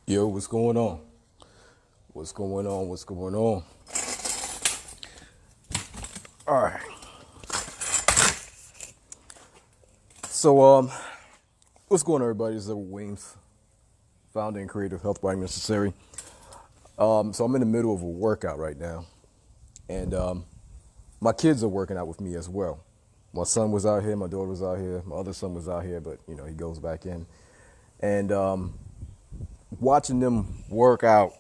Yo, what's going on? What's going on? What's going on? All right. So, what's going on, everybody? This is Edward Weems, founder and creator of Health Body Necessary. So I'm in the middle of a workout right now, and my kids are working out with me as well. My son was out here, my daughter was out here, my other son was out here, but he goes back in, and watching them work out,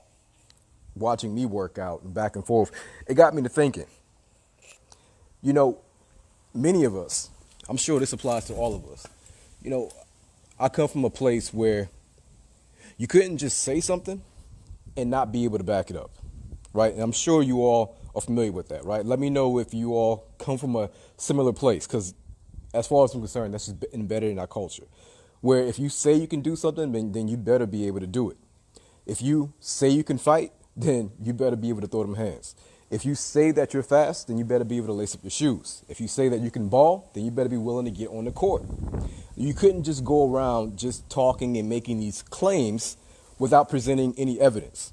watching me work out, and back and forth, it got me to thinking. Many of us, I'm sure this applies to all of us. I come from a place where you couldn't just say something and not be able to back it up, right? And I'm sure you all are familiar with that, right? Let me know if you all come from a similar place, because as far as I'm concerned, that's just embedded in our culture, where if you say you can do something, then you better be able to do it. If you say you can fight, then you better be able to throw them hands. If you say that you're fast, then you better be able to lace up your shoes. If you say that you can ball, then you better be willing to get on the court. You couldn't just go around just talking and making these claims without presenting any evidence.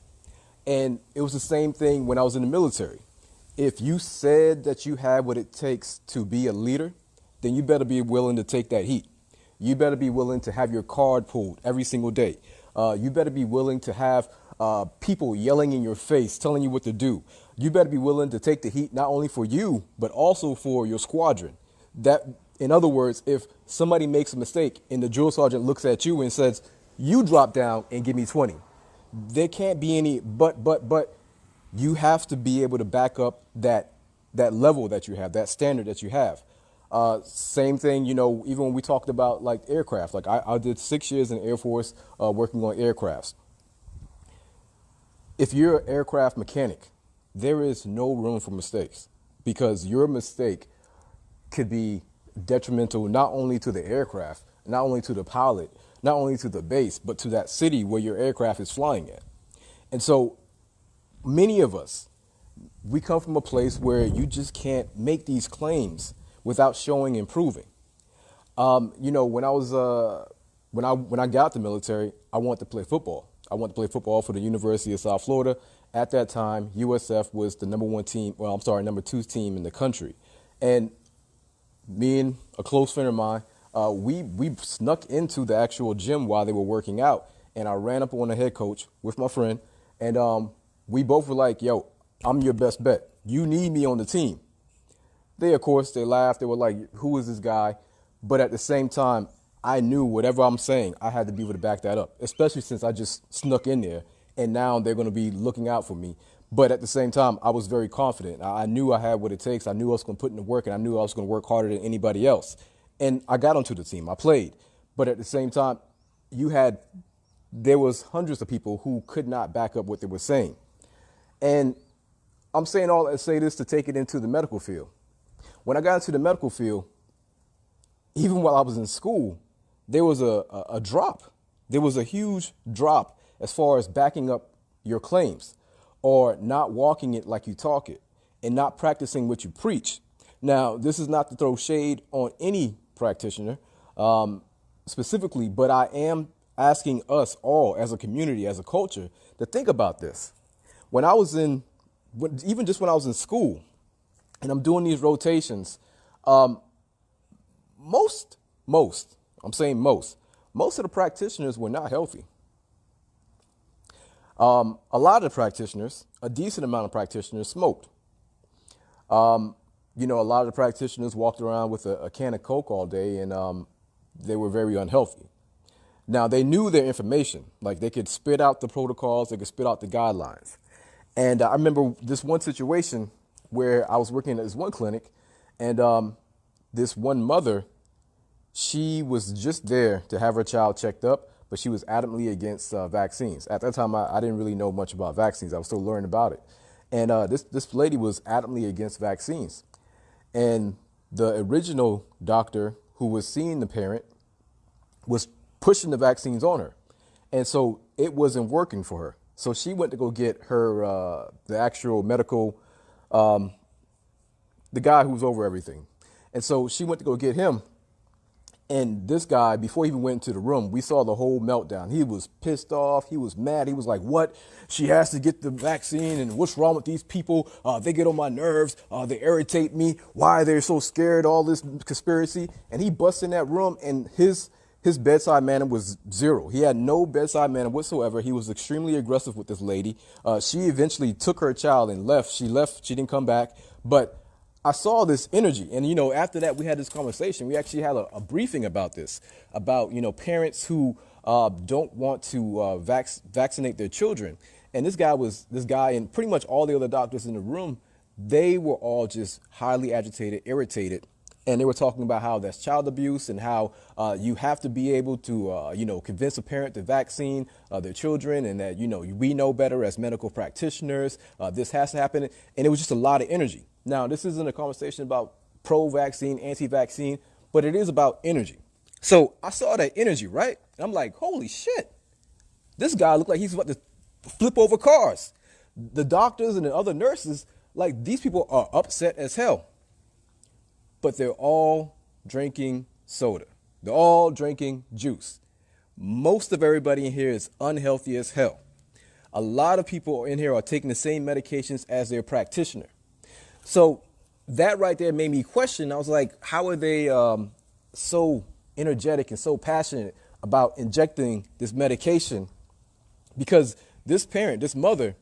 And it was the same thing when I was in the military. If you said that you had what it takes to be a leader, then you better be willing to take that heat. You better be willing to have your card pulled every single day. You better be willing to have people yelling in your face, telling you what to do. You better be willing to take the heat not only for you, but also for your squadron. That, in other words, if somebody makes a mistake and the drill sergeant looks at you and says, "You drop down and give me 20," there can't be any but. You have to be able to back up that level that you have, that standard that you have. Same thing, even when we talked about like aircraft, like I did 6 years in the Air Force working on aircrafts. If you're an aircraft mechanic, there is no room for mistakes, because your mistake could be detrimental not only to the aircraft, not only to the pilot, not only to the base, but to that city where your aircraft is flying at. And so many of us, we come from a place where you just can't make these claims without showing and proving. When I was when I got the military, I wanted to play football. I wanted to play football for the University of South Florida. At that time, USF was the number 2 team in the country. And me and a close friend of mine, we snuck into the actual gym while they were working out, and I ran up on the head coach with my friend, and we both were like, "Yo, I'm your best bet. You need me on the team." Of course, they laughed. They were like, "Who is this guy?" But at the same time, I knew whatever I'm saying, I had to be able to back that up, especially since I just snuck in there, and now they're going to be looking out for me. But at the same time, I was very confident. I knew I had what it takes. I knew I was going to put in the work, and I knew I was going to work harder than anybody else. And I got onto the team. I played. But at the same time, there was hundreds of people who could not back up what they were saying. And I'm saying all that to say this to take it into the medical field. When I got into the medical field, even while I was in school, there was a drop. There was a huge drop as far as backing up your claims, or not walking it like you talk it, and not practicing what you preach. Now, this is not to throw shade on any practitioner specifically, but I am asking us all as a community, as a culture, to think about this. When I was even just when I was in school, and I'm doing these rotations, most of the practitioners were not healthy. A lot of the practitioners, a decent amount of practitioners, smoked. A lot of the practitioners walked around with a can of Coke all day, and they were very unhealthy. Now, they knew their information. Like, they could spit out the protocols, they could spit out the guidelines. And I remember this one situation where I was working at this one clinic, and this one mother, she was just there to have her child checked up, but she was adamantly against vaccines. At that time, I didn't really know much about vaccines. I was still learning about it. And this lady was adamantly against vaccines. And the original doctor who was seeing the parent was pushing the vaccines on her. And so it wasn't working for her. So she went to go get her, the actual medical, the guy who was over everything. And so she went to go get him. And this guy, before he even went into the room, we saw the whole meltdown. He was pissed off. He was mad. He was like, what? She has to get the vaccine. And what's wrong with these people? They get on my nerves. They irritate me. Why are they so scared? All this conspiracy. And he busts in that room, and his bedside manner was zero. He had no bedside manner whatsoever. He was extremely aggressive with this lady. She eventually took her child and left. She left. She didn't come back. But I saw this energy. And, after that, we had this conversation. We actually had a briefing about this, about, parents who don't want to vaccinate their children. And this guy and pretty much all the other doctors in the room, they were all just highly agitated, irritated. And they were talking about how that's child abuse and how you have to be able to, convince a parent to vaccine their children, and that, we know better as medical practitioners. This has to happen. And it was just a lot of energy. Now, this isn't a conversation about pro-vaccine, anti-vaccine, but it is about energy. So I saw that energy, right? And I'm like, holy shit. This guy looked like he's about to flip over cars. The doctors and the other nurses, like, these people are upset as hell. But they're all drinking soda. They're all drinking juice. Most of everybody in here is unhealthy as hell. A lot of people in here are taking the same medications as their practitioner. So that right there made me question. I was like, how are they so energetic and so passionate about injecting this medication? Because this parent, this mother,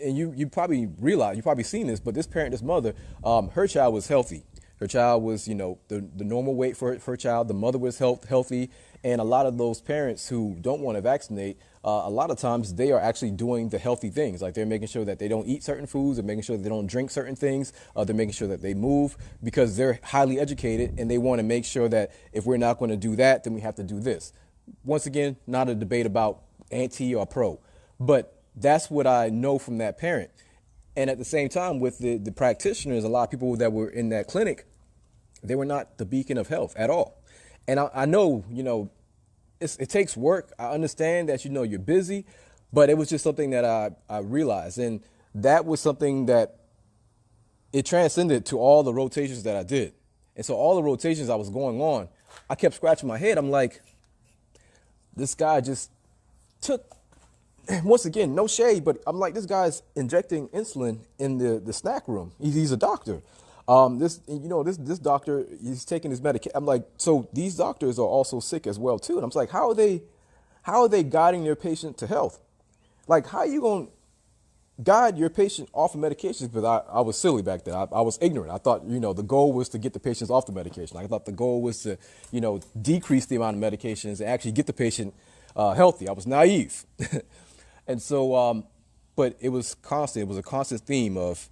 and you probably realize, you probably seen this, but this parent, this mother, her child was healthy. Her child was, the normal weight for her child. The mother was healthy. And a lot of those parents who don't want to vaccinate, a lot of times they are actually doing the healthy things. Like, they're making sure that they don't eat certain foods. They're making sure that they don't drink certain things. They're making sure that they move, because they're highly educated and they want to make sure that if we're not going to do that, then we have to do this. Once again, not a debate about anti or pro, but that's what I know from that parent. And at the same time, with the practitioners, a lot of people that were in that clinic, they were not the beacon of health at all. And I know, it takes work. I understand that, you're busy, but it was just something that I realized. And that was something that it transcended to all the rotations that I did. And so all the rotations I was going on, I kept scratching my head. I'm like, this guy just took, once again, no shade, but I'm like, this guy's injecting insulin in the snack room. He's a doctor. This doctor, he's taking his medication. I'm like, so these doctors are also sick as well too. And I'm like, how are they guiding their patient to health? Like, how are you going to guide your patient off of medications? Because I was silly back then. I was ignorant. I thought, the goal was to get the patients off the medication. I thought the goal was to, decrease the amount of medications and actually get the patient healthy. I was naive. And so, but it was constant. It was a constant theme of,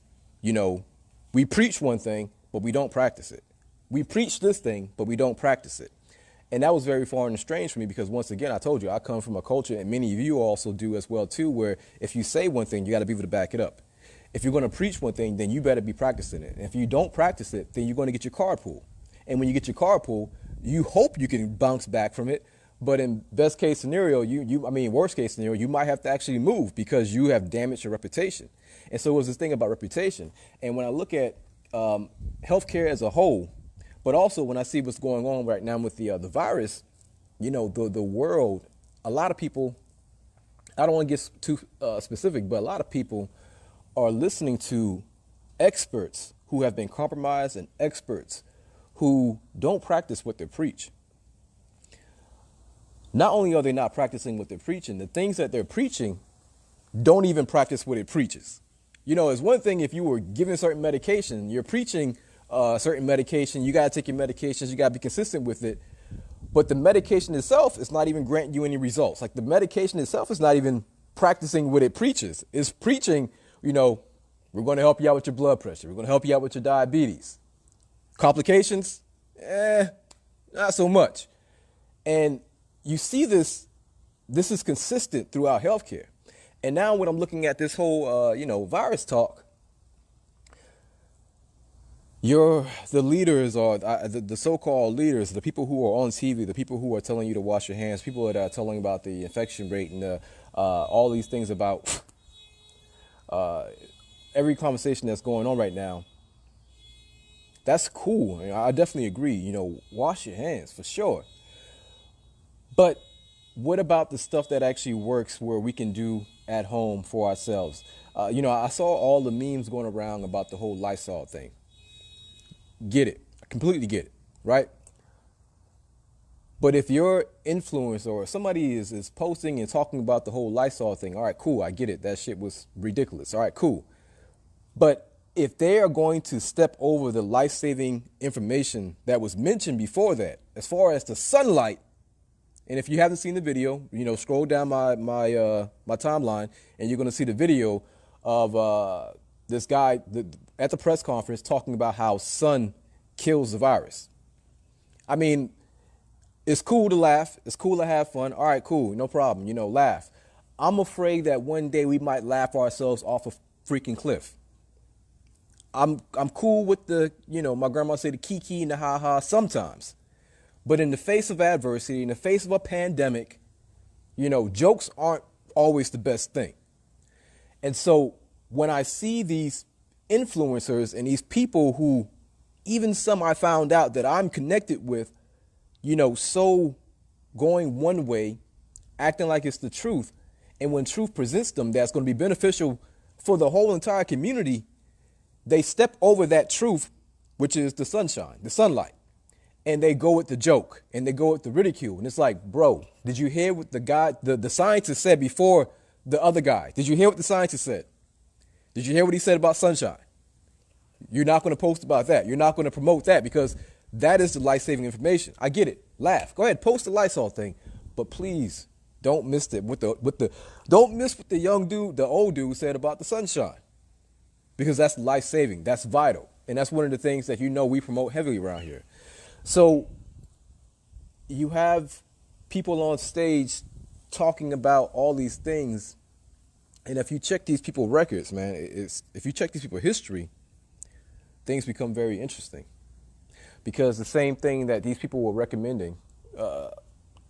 we preach one thing, but we don't practice it. We preach this thing, but we don't practice it. And that was very foreign and strange for me, because once again, I told you, I come from a culture, and many of you also do as well too, where if you say one thing, you got to be able to back it up. If you're going to preach one thing, then you better be practicing it. And if you don't practice it, then you're going to get your card pulled. And when you get your card pulled, you hope you can bounce back from it. But in best case scenario, worst case scenario, you might have to actually move because you have damaged your reputation. And so it was this thing about reputation. And when I look at healthcare as a whole, but also when I see what's going on right now with the virus, the world, a lot of people, I don't want to get too specific, but a lot of people are listening to experts who have been compromised and experts who don't practice what they preach. Not only are they not practicing what they're preaching, the things that they're preaching don't even practice what it preaches. It's one thing if you were given certain medication, you're preaching certain medication, you got to take your medications, you got to be consistent with it. But the medication itself is not even granting you any results. Like, the medication itself is not even practicing what it preaches. It's preaching, we're going to help you out with your blood pressure. We're going to help you out with your diabetes. Complications? Not so much. And you see this is consistent throughout healthcare. And now when I'm looking at this whole, virus talk, the leaders, or the so-called leaders, the people who are on TV, the people who are telling you to wash your hands, people that are telling about the infection rate and all these things about every conversation that's going on right now, That's cool. I definitely agree. Wash your hands for sure. But what about the stuff that actually works where we can do at home for ourselves? I saw all the memes going around about the whole Lysol thing. Get it. I completely get it, right? But if your influencer or somebody is posting and talking about the whole Lysol thing, all right, cool, I get it. That shit was ridiculous. All right, cool. But if they are going to step over the life-saving information that was mentioned before that, as far as the sunlight, and if you haven't seen the video, scroll down my timeline, and you're going to see the video of this guy at the press conference talking about how sun kills the virus. I mean, it's cool to laugh. It's cool to have fun. All right, cool, no problem. Laugh. I'm afraid that one day we might laugh ourselves off a freaking cliff. I'm cool with my grandma said the kiki and the ha-ha sometimes. But in the face of adversity, in the face of a pandemic, jokes aren't always the best thing. And so when I see these influencers and these people who, even some I found out that I'm connected with, so going one way, acting like it's the truth. And when truth presents them, that's going to be beneficial for the whole entire community, they step over that truth, which is the sunshine, the sunlight. And they go with the joke and they go with the ridicule. And it's like, bro, did you hear what the guy, the scientist said before the other guy? Did you hear what the scientist said? Did you hear what he said about sunshine? You're not going to post about that. You're not going to promote that because that is the life-saving information. I get it. Laugh. Go ahead, post the Lysol thing. But please don't miss it don't miss what the young dude, the old dude said about the sunshine. Because that's life-saving. That's vital. And that's one of the things that we promote heavily around here. So you have people on stage talking about all these things. And if you check these people's records, man, if you check these people's history, things become very interesting. Because the same thing that these people were recommending,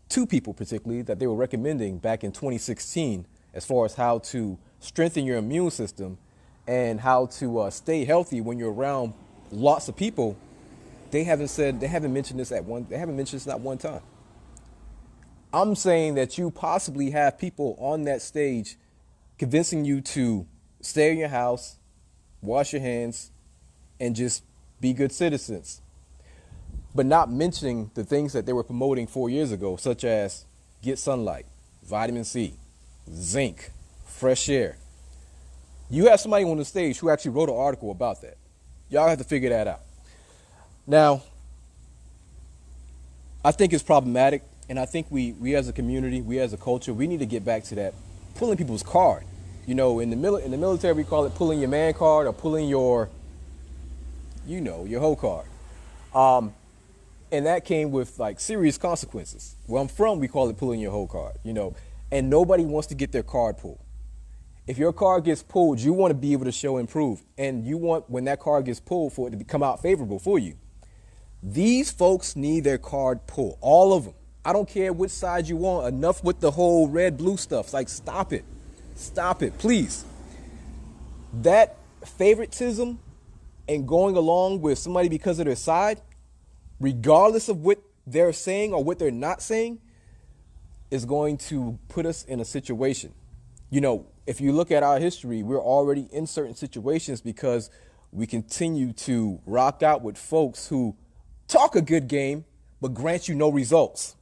two people particularly, that they were recommending back in 2016 as far as how to strengthen your immune system and how to stay healthy when you're around lots of people, they haven't mentioned this not one time. I'm saying that you possibly have people on that stage convincing you to stay in your house, wash your hands, and just be good citizens, but not mentioning the things that they were promoting 4 years ago, such as get sunlight, vitamin C, zinc, fresh air. You have somebody on the stage who actually wrote an article about that. Y'all have to figure that out. Now, I think it's problematic, and I think we as a community, we as a culture, we need to get back to that pulling people's card. In the military, we call it pulling your man card or pulling your whole card. And that came with like serious consequences. Where I'm from, we call it pulling your whole card, and nobody wants to get their card pulled. If your card gets pulled, you want to be able to show and prove. And you want, when that card gets pulled, for it to come out favorable for you. These folks need their card pulled. All of them. I don't care which side you want. Enough with the whole red, blue stuff. It's like, stop it. Stop it, please. That favoritism and going along with somebody because of their side, regardless of what they're saying or what they're not saying, is going to put us in a situation. If you look at our history, we're already in certain situations because we continue to rock out with folks who talk a good game, but grant you no results.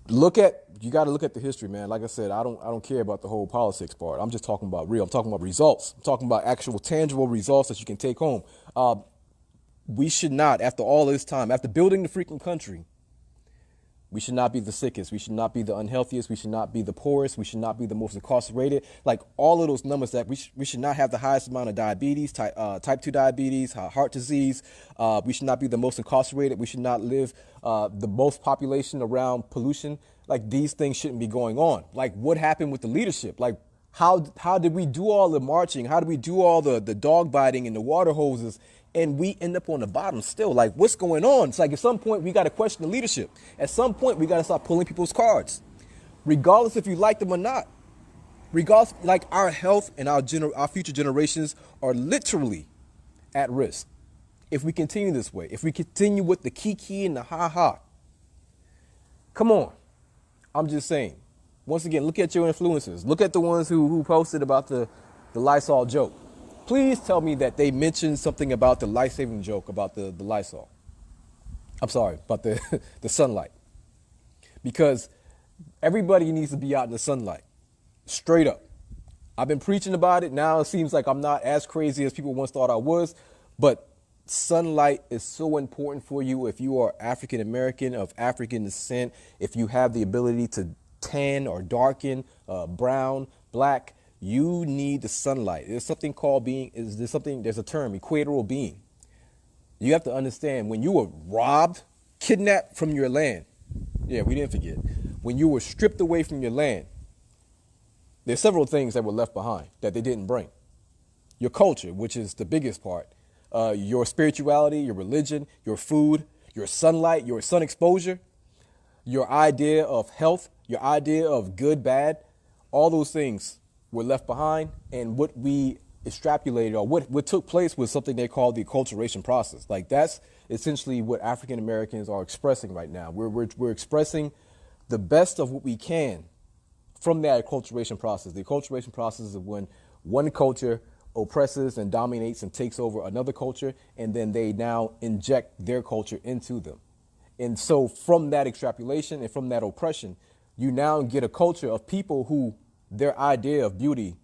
You got to look at the history, man. Like I said, I don't care about the whole politics part. I'm just talking about real. I'm talking about results. I'm talking about actual tangible results that you can take home. We should not, after all this time, after building the freaking country, we should not be the sickest. We should not be the unhealthiest. We should not be the poorest. We should not be the most incarcerated. Like all of those numbers that we should not have the highest amount of diabetes, type 2 diabetes, heart disease. We should not be the most incarcerated. We should not live the most population around pollution. Like these things shouldn't be going on. Like what happened with the leadership? Like how did we do all the marching? How did we do all the dog biting and the water hoses? And we end up on the bottom still. Like, what's going on? It's like at some point we got to question the leadership. At some point we got to start pulling people's cards, regardless if you like them or not. Regardless, like our health and our future generations are literally at risk if we continue this way. If we continue with the kiki and the ha ha. Come on. I'm just saying. Once again, look at your influencers. Look at the ones who posted about the Lysol joke. Please tell me that they mentioned something about the life-saving joke about the Lysol. I'm sorry, about the, the sunlight. Because everybody needs to be out in the sunlight. Straight up. I've been preaching about it. Now it seems like I'm not as crazy as people once thought I was. But sunlight is so important for you if you are African American, of African descent, if you have the ability to tan or darken, brown, black, you need the sunlight. There's something called there's a term, equatorial being. You have to understand when you were robbed, kidnapped from your land. Yeah, we didn't forget. When you were stripped away from your land, there's several things that were left behind that they didn't bring. Your culture, which is the biggest part, your spirituality, your religion, your food, your sunlight, your sun exposure, your idea of health, your idea of good, bad, all those things were left behind. And what we extrapolated or what took place was something they call the acculturation process. Like that's essentially what African Americans are expressing right now. We're expressing the best of what we can from that acculturation process. The acculturation process is when one culture oppresses and dominates and takes over another culture, and then they now inject their culture into them. And so from that extrapolation and from that oppression, you now get a culture of people who their idea of beauty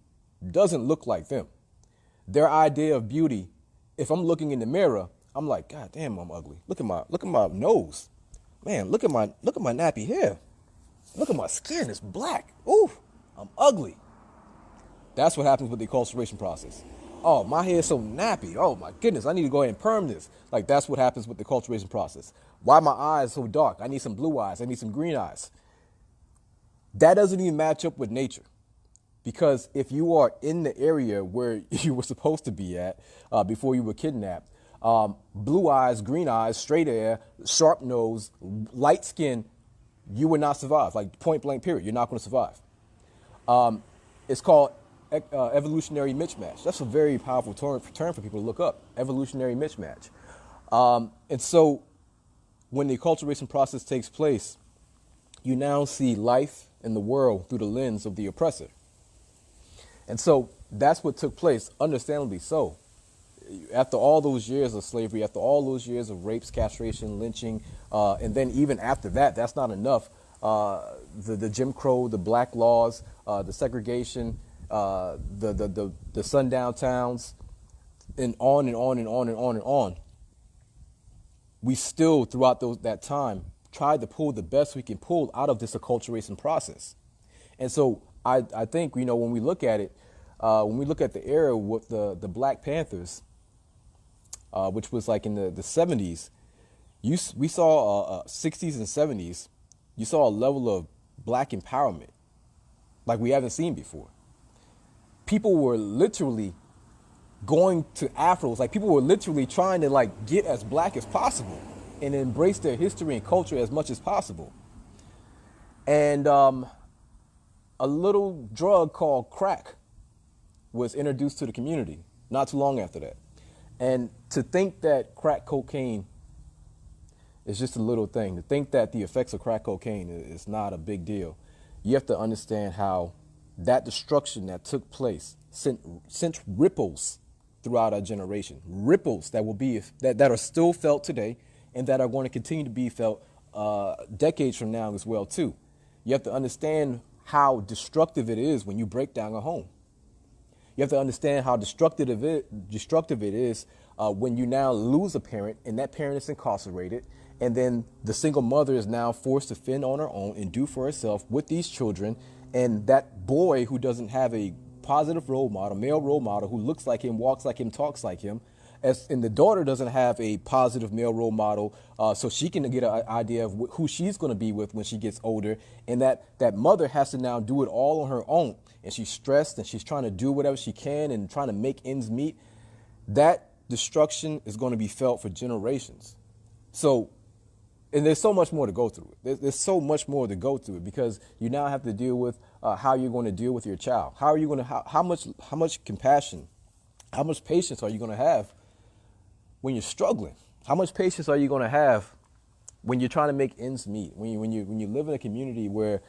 doesn't look like them. Their idea of beauty, if I'm looking in the mirror, I'm like, God damn, I'm ugly. Look at my nose. Man, look at my nappy hair. Look at my skin, it's black. Ooh, I'm ugly. That's what happens with the acculturation process. Oh, my hair is so nappy. Oh my goodness, I need to go ahead and perm this. Like that's what happens with the acculturation process. Why my eyes so dark? I need some blue eyes. I need some green eyes. That doesn't even match up with nature. Because if you are in the area where you were supposed to be at before you were kidnapped, blue eyes, green eyes, straight hair, sharp nose, light skin, you would not survive. Like point blank period, you're not going to survive. It's called evolutionary mismatch. That's a very powerful term for people to look up. Evolutionary mismatch. And so when the acculturation process takes place, you now see life in the world through the lens of the oppressor. And so that's what took place, understandably so. After all those years of slavery, after all those years of rapes, castration, lynching, and then even after that, that's not enough. The Jim Crow, the black laws, the segregation, the sundown towns, and on and on and on and on and on. We still, throughout that time, tried to pull the best we can pull out of this acculturation process. And so I think, when we look at it, when we look at the era with the Black Panthers, which was like in the 70s, we saw 60s and 70s, you saw a level of black empowerment like we haven't seen before. People were literally going to afros, like people were literally trying to like get as black as possible and embrace their history and culture as much as possible. And a little drug called crack was introduced to the community not too long after that. And to think that crack cocaine is just a little thing, to think that the effects of crack cocaine is not a big deal, you have to understand how that destruction that took place sent ripples throughout our generation, ripples that will be that are still felt today and that are going to continue to be felt decades from now as well too. You have to understand how destructive it is when you break down a home. You have to understand how destructive it is when you now lose a parent and that parent is incarcerated, and then the single mother is now forced to fend on her own and do for herself with these children, and that boy who doesn't have a positive role model, male role model, who looks like him, walks like him, talks like him, and the daughter doesn't have a positive male role model, so she can get an idea of who she's going to be with when she gets older, and that mother has to now do it all on her own, and she's stressed and she's trying to do whatever she can and trying to make ends meet. That destruction is going to be felt for generations. So And there's so much more to go through it. There's so much more to go through it because you now have to deal with how you're going to deal with your child. How are you going to, how much compassion, how much patience are you going to have when you're struggling? How much patience are you going to have when you're trying to make ends meet? When you live in a community where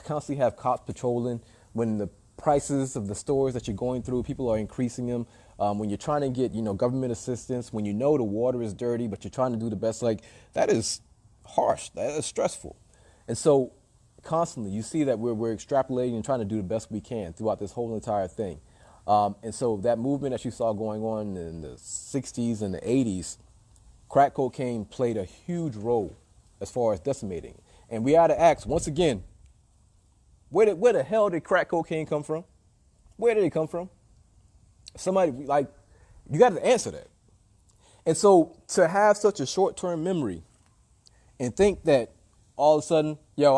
constantly have cops patrolling, when the prices of the stores that you're going through, people are increasing them. When you're trying to get, government assistance, when you know the water is dirty, but you're trying to do the best, like that is harsh, that is stressful. And so constantly you see that we're extrapolating and trying to do the best we can throughout this whole entire thing. And so that movement that you saw going on in the 60s and the 80s, crack cocaine played a huge role as far as decimating. And we had to ask, once again, where the hell did crack cocaine come from? Where did it come from? Somebody, like, you got to answer that. And so to have such a short-term memory and think that all of a sudden, yo,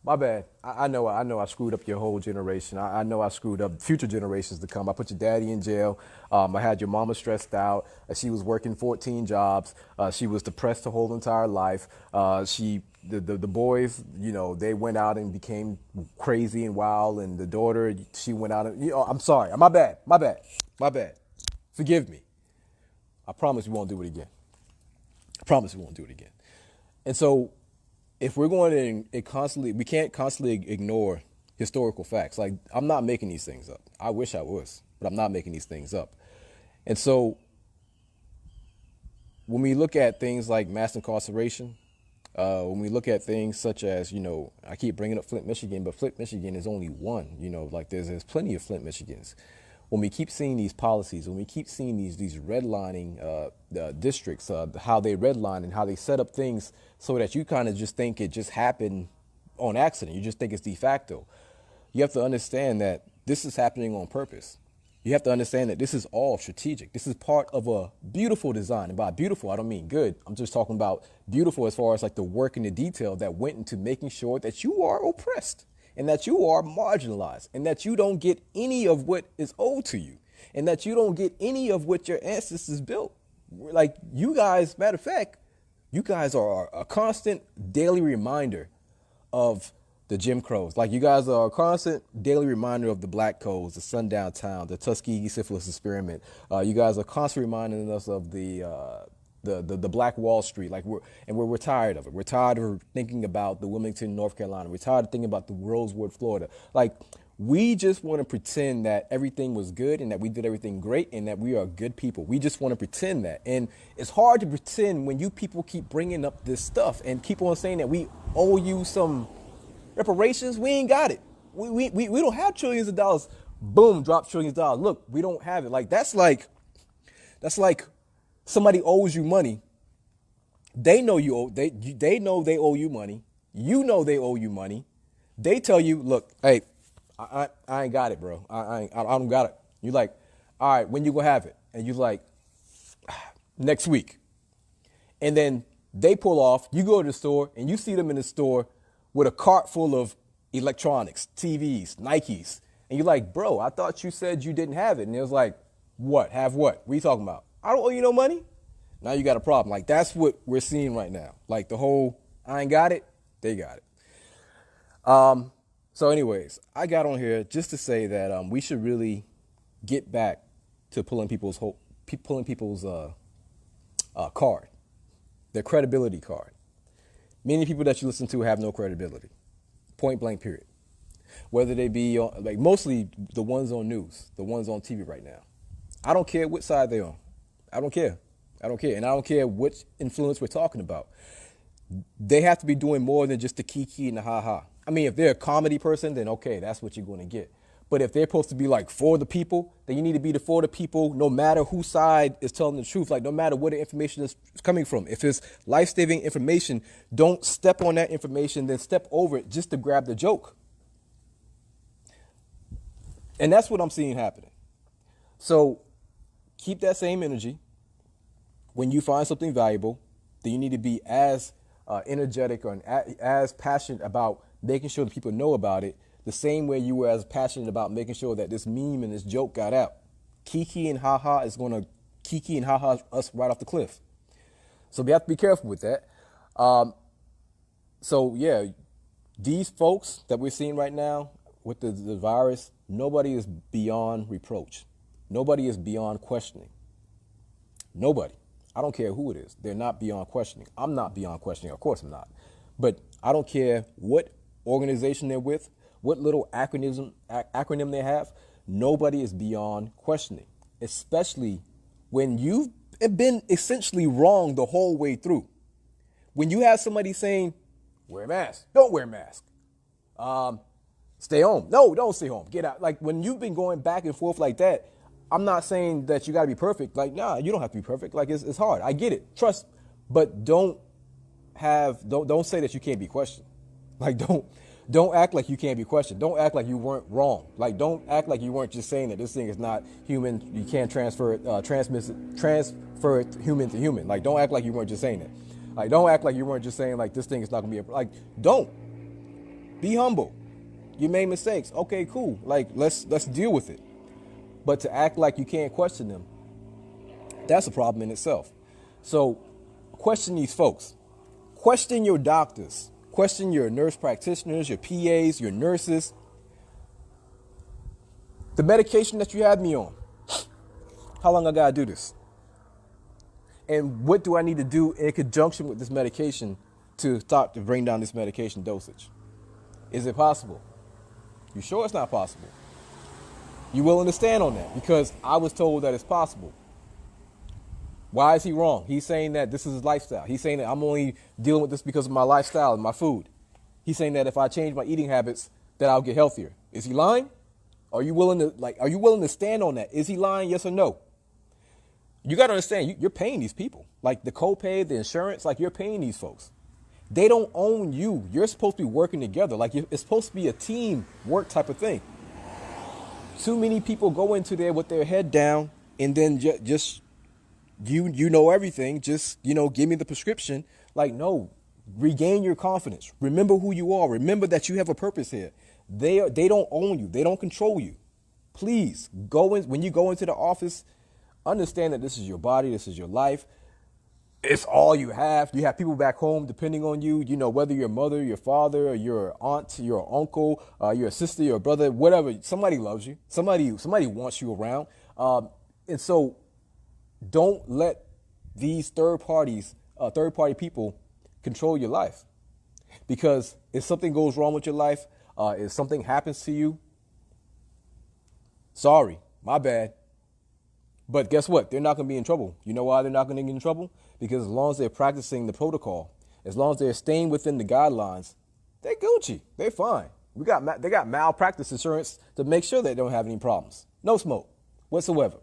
my bad. I know I screwed up your whole generation. I know I screwed up future generations to come. I put your daddy in jail. I had your mama stressed out. She was working 14 jobs. She was depressed her whole entire life. The boys, they went out and became crazy and wild. And the daughter, she went out and, I'm sorry. My bad. Forgive me. I promise we won't do it again. And so if we're going to we can't constantly ignore historical facts. Like, I'm not making these things up. I wish I was, but I'm not making these things up. And so when we look at things like mass incarceration, when we look at things such as, I keep bringing up Flint, Michigan, but Flint, Michigan is only one, like there's plenty of Flint, Michigans. When we keep seeing these policies, when we keep seeing these redlining districts, how they redline and how they set up things so that you kind of just think it just happened on accident. You just think it's de facto. You have to understand that this is happening on purpose. You have to understand that this is all strategic. This is part of a beautiful design. And by beautiful, I don't mean good. I'm just talking about beautiful as far as like the work and the detail that went into making sure that you are oppressed, and that you are marginalized, and that you don't get any of what is owed to you, and that you don't get any of what your ancestors built. Like, you guys, matter of fact, you guys are a constant daily reminder of the Jim Crows. Like, you guys are a constant daily reminder of the Black Codes, the Sundown Town, the Tuskegee Syphilis Experiment. You guys are constantly reminding us of the Black Wall Street. Like, we're tired of it. We're tired of thinking about the Wilmington, North Carolina. We're tired of thinking about the Rosewood, Florida. Like, we just want to pretend that everything was good and that we did everything great and that we are good people. We just want to pretend that. And it's hard to pretend when you people keep bringing up this stuff and keep on saying that we owe you some reparations. We ain't got it. We don't have trillions of dollars. Boom, drop trillions of dollars. Look, we don't have it. Like, that's like somebody owes you money. They know they know they owe you money. You know they owe you money. They tell you, look, hey, I ain't got it, bro. I don't got it. You like, all right, when you gonna have it? And you like, next week. And then they pull off. You go to the store and you see them in the store with a cart full of electronics, TVs, Nikes. And you're like, bro, I thought you said you didn't have it. And it was like, what? Have what? What are you talking about? I don't owe you no money. Now you got a problem. Like, that's what we're seeing right now. Like, the whole, I ain't got it, they got it. So anyways, I got on here just to say that we should really get back to pulling people's card, their credibility card. Many people that you listen to have no credibility, point blank, period. Whether they be like mostly the ones on news, the ones on TV right now. I don't care which side they're on. I don't care. And I don't care which influence we're talking about. They have to be doing more than just the kiki and the ha-ha. I mean, if they're a comedy person, then okay, that's what you're going to get. But if they're supposed to be like for the people, then you need to be for the people no matter whose side is telling the truth, like no matter where the information is coming from. If it's life-saving information, don't step on that information, then step over it just to grab the joke. And that's what I'm seeing happening. So keep that same energy. When you find something valuable, then you need to be as energetic or as passionate about making sure that people know about it, the same way you were as passionate about making sure that this meme and this joke got out. Kiki and haha is going to kiki and haha us right off the cliff. So we have to be careful with that. So yeah, these folks that we're seeing right now with the virus, nobody is beyond reproach. Nobody is beyond questioning. Nobody. I don't care who it is. They're not beyond questioning. I'm not beyond questioning. Of course I'm not. But I don't care what organization they're with, what little acronym they have. Nobody is beyond questioning, especially when you've been essentially wrong the whole way through. When you have somebody saying, wear a mask, don't wear a mask. Stay home. No, don't stay home. Get out. Like when you've been going back and forth like that, I'm not saying that you got to be perfect. Like, nah, you don't have to be perfect. Like it's hard. I get it. Trust, but don't say that you can't be questioned. Like don't act like you can't be questioned. Don't act like you weren't wrong. Like don't act like you weren't just saying that this thing is not human. You can't transfer it, transfer it human to human. Like don't act like you weren't just saying it. Like don't act like you weren't just saying like this thing is not gonna be like. Don't be humble. You made mistakes. Okay, cool. Like let's deal with it. But to act like you can't question them, that's a problem in itself. So question these folks. Question your doctors. Question your nurse practitioners, your PAs, your nurses. The medication that you have me on. How long I gotta do this? And what do I need to do in conjunction with this medication to start to bring down this medication dosage? Is it possible? You sure it's not possible? You willing to stand on that? Because I was told that it's possible. Why is he wrong? He's saying that this is his lifestyle. He's saying that I'm only dealing with this because of my lifestyle and my food. He's saying that if I change my eating habits, that I'll get healthier. Is he lying? Are you willing to stand on that? Is he lying? Yes or no? You got to understand, you're paying these people. Like the copay, the insurance, like you're paying these folks. They don't own you. You're supposed to be working together. Like it's supposed to be a team work type of thing. Too many people go into there with their head down and then just you know everything. Just, give me the prescription. Like, no, regain your confidence. Remember who you are. Remember that you have a purpose here. They don't own you. They don't control you. Please go in when you go into the office. Understand that this is your body. This is your life. It's all you have. You have people back home depending on you, whether your mother, your father, or your aunt, your uncle, your sister, your brother, whatever. Somebody loves you. Somebody wants you around. And so don't let these third party people control your life. Because if something goes wrong with your life, if something happens to you, sorry, my bad. But guess what? They're not going to be in trouble. You know why they're not going to get in trouble? Because as long as they're practicing the protocol, as long as they're staying within the guidelines, they're Gucci. They're fine. They got malpractice insurance to make sure they don't have any problems. No smoke whatsoever.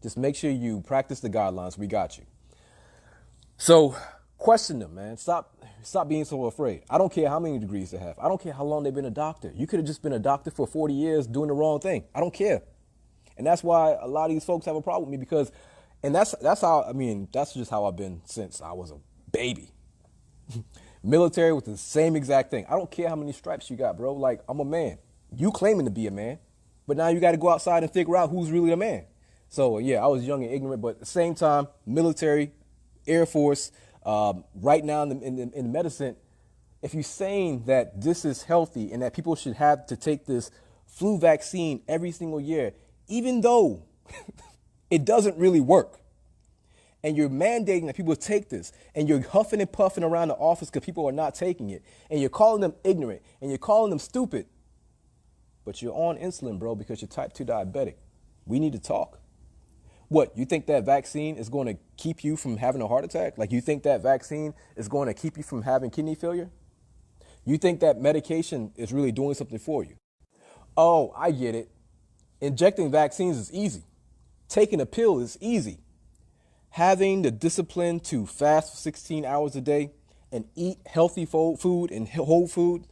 Just make sure you practice the guidelines. We got you. So question them, man. Stop being so afraid. I don't care how many degrees they have. I don't care how long they've been a doctor. You could have just been a doctor for 40 years doing the wrong thing. I don't care. And that's why a lot of these folks have a problem with me because, and that's just how I've been since I was a baby. Military with the same exact thing. I don't care how many stripes you got, bro. Like, I'm a man. You claiming to be a man, but now you got to go outside and figure out who's really a man. So yeah, I was young and ignorant, but at the same time, military, Air Force, right now in medicine, if you're saying that this is healthy and that people should have to take this flu vaccine every single year, even though it doesn't really work, and you're mandating that people take this, and you're huffing and puffing around the office because people are not taking it, and you're calling them ignorant, and you're calling them stupid, but you're on insulin, bro, because you're type 2 diabetic. We need to talk. What, you think that vaccine is going to keep you from having a heart attack? Like, you think that vaccine is going to keep you from having kidney failure? You think that medication is really doing something for you? Oh, I get it. Injecting vaccines is easy. Taking a pill is easy. Having the discipline to fast for 16 hours a day and eat healthy food and whole food,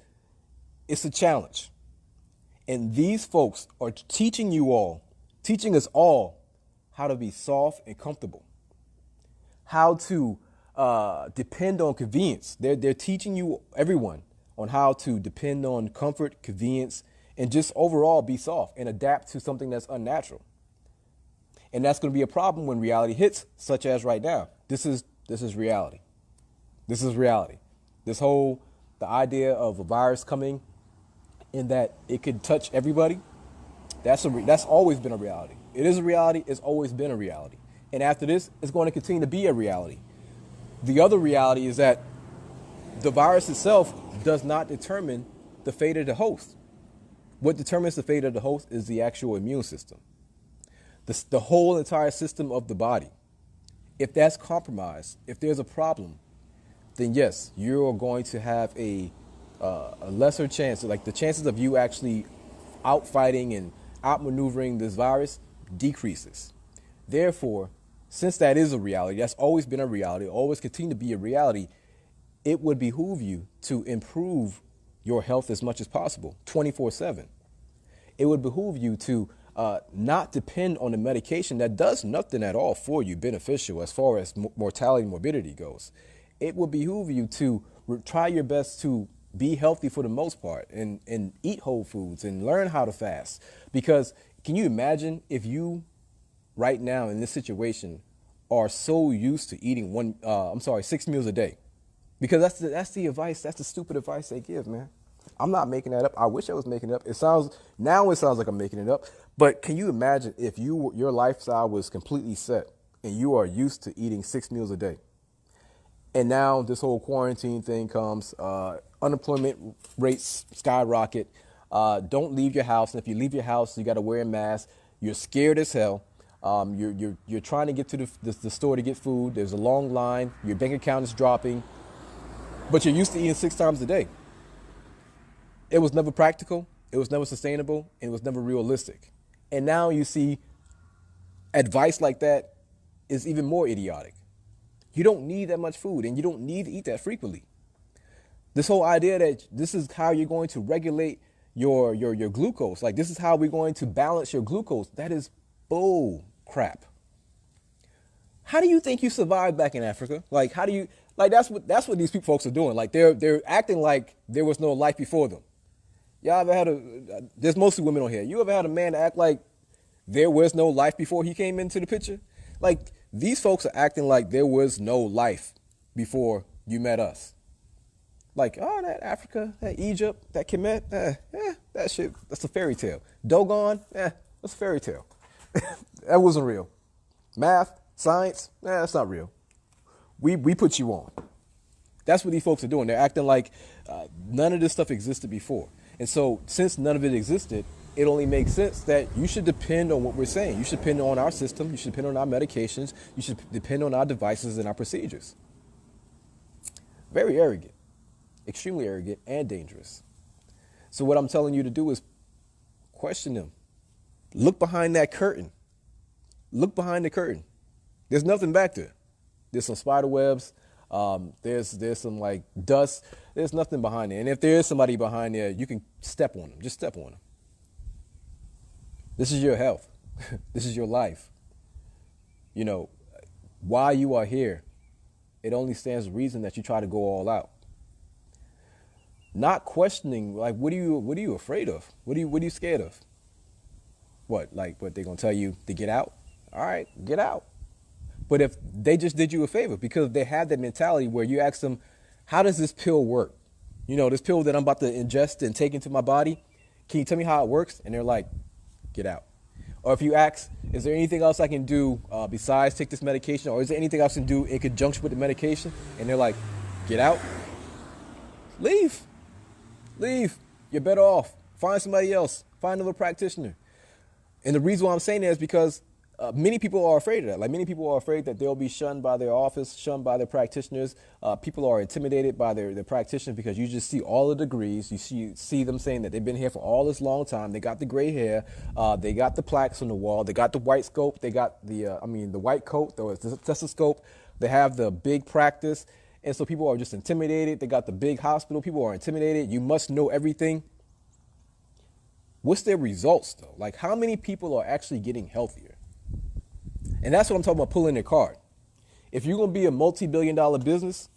it's a challenge. And these folks are teaching us all how to be soft and comfortable, how to depend on convenience. They're teaching everyone on how to depend on comfort, convenience, and just overall be soft and adapt to something that's unnatural. And that's going to be a problem when reality hits, such as right now. This is reality. This is reality. The idea of a virus coming in that it could touch everybody, that's always been a reality. It is a reality. It's always been a reality. And after this, it's going to continue to be a reality. The other reality is that the virus itself does not determine the fate of the host. What determines the fate of the host is the actual immune system, the whole entire system of the body. If that's compromised, if there's a problem, then yes, you're going to have a lesser chance. Like the chances of you actually outfighting and outmaneuvering this virus decreases. Therefore, since that is a reality, that's always been a reality, always continue to be a reality, it would behoove you to improve your health as much as possible, 24/7. It would behoove you to not depend on the medication that does nothing at all for you beneficial as far as mortality and morbidity goes. It would behoove you to try your best to be healthy for the most part and eat whole foods and learn how to fast. Because can you imagine if you right now in this situation are so used to eating 6 meals a day? Because that's the advice, that's the stupid advice they give, man. I'm not making that up. I wish I was making it up. It sounds like I'm making it up. But can you imagine if your lifestyle was completely set and you are used to eating 6 meals a day? And now this whole quarantine thing comes, unemployment rates skyrocket. Don't leave your house. And if you leave your house, you got to wear a mask. You're scared as hell. You're trying to get to the store to get food. There's a long line. Your bank account is dropping. But you're used to eating 6 times a day. It was never practical. It was never sustainable. And it was never realistic. And now you see advice like that is even more idiotic. You don't need that much food and you don't need to eat that frequently. This whole idea that this is how you're going to regulate your glucose, like this is how we're going to balance your glucose, that is bull crap. How do you think you survived back in Africa? Like that's what these people folks are doing. Like they're acting like there was no life before them. Y'all ever had there's mostly women on here. You ever had a man act like there was no life before he came into the picture? Like these folks are acting like there was no life before you met us. Like, oh, that Africa, that Egypt, that Kemet, that shit, that's a fairy tale. Dogon, that's a fairy tale. That wasn't real. Math, science, that's not real. We put you on. That's what these folks are doing. They're acting like none of this stuff existed before. And so since none of it existed, it only makes sense that you should depend on what we're saying. You should depend on our system. You should depend on our medications. You should depend on our devices and our procedures. Very arrogant, extremely arrogant and dangerous. So what I'm telling you to do is question them. Look behind that curtain. Look behind the curtain. There's nothing back there. There's some spider webs. There's some like dust. There's nothing behind there. And if there is somebody behind there, you can step on them. Just step on them. This is your health. This is your life. You know, while you are here, it only stands to reason that you try to go all out. Not questioning, like, what are you afraid of? What are you scared of? What they're gonna tell you to get out? All right, get out. But if they just did you a favor, because they have that mentality where you ask them, how does this pill work? You know, this pill that I'm about to ingest and take into my body, can you tell me how it works? And they're like, get out. Or if you ask, is there anything else I can do besides take this medication? Or is there anything else I can do in conjunction with the medication? And they're like, get out. Leave. You're better off. Find somebody else. Find another practitioner. And the reason why I'm saying that is because many people are afraid of that. Like many people are afraid that they'll be shunned by their office, shunned by their practitioners. People are intimidated by their practitioners because you just see all the degrees. You see them saying that they've been here for all this long time. They got the gray hair. They got the plaques on the wall. They got the white scope. They got the white coat, the stethoscope. They have the big practice. And so people are just intimidated. They got the big hospital. People are intimidated. You must know everything. What's their results, though? Like, how many people are actually getting healthier? And that's what I'm talking about, pulling their card. If you're going to be a multi-billion-dollar business,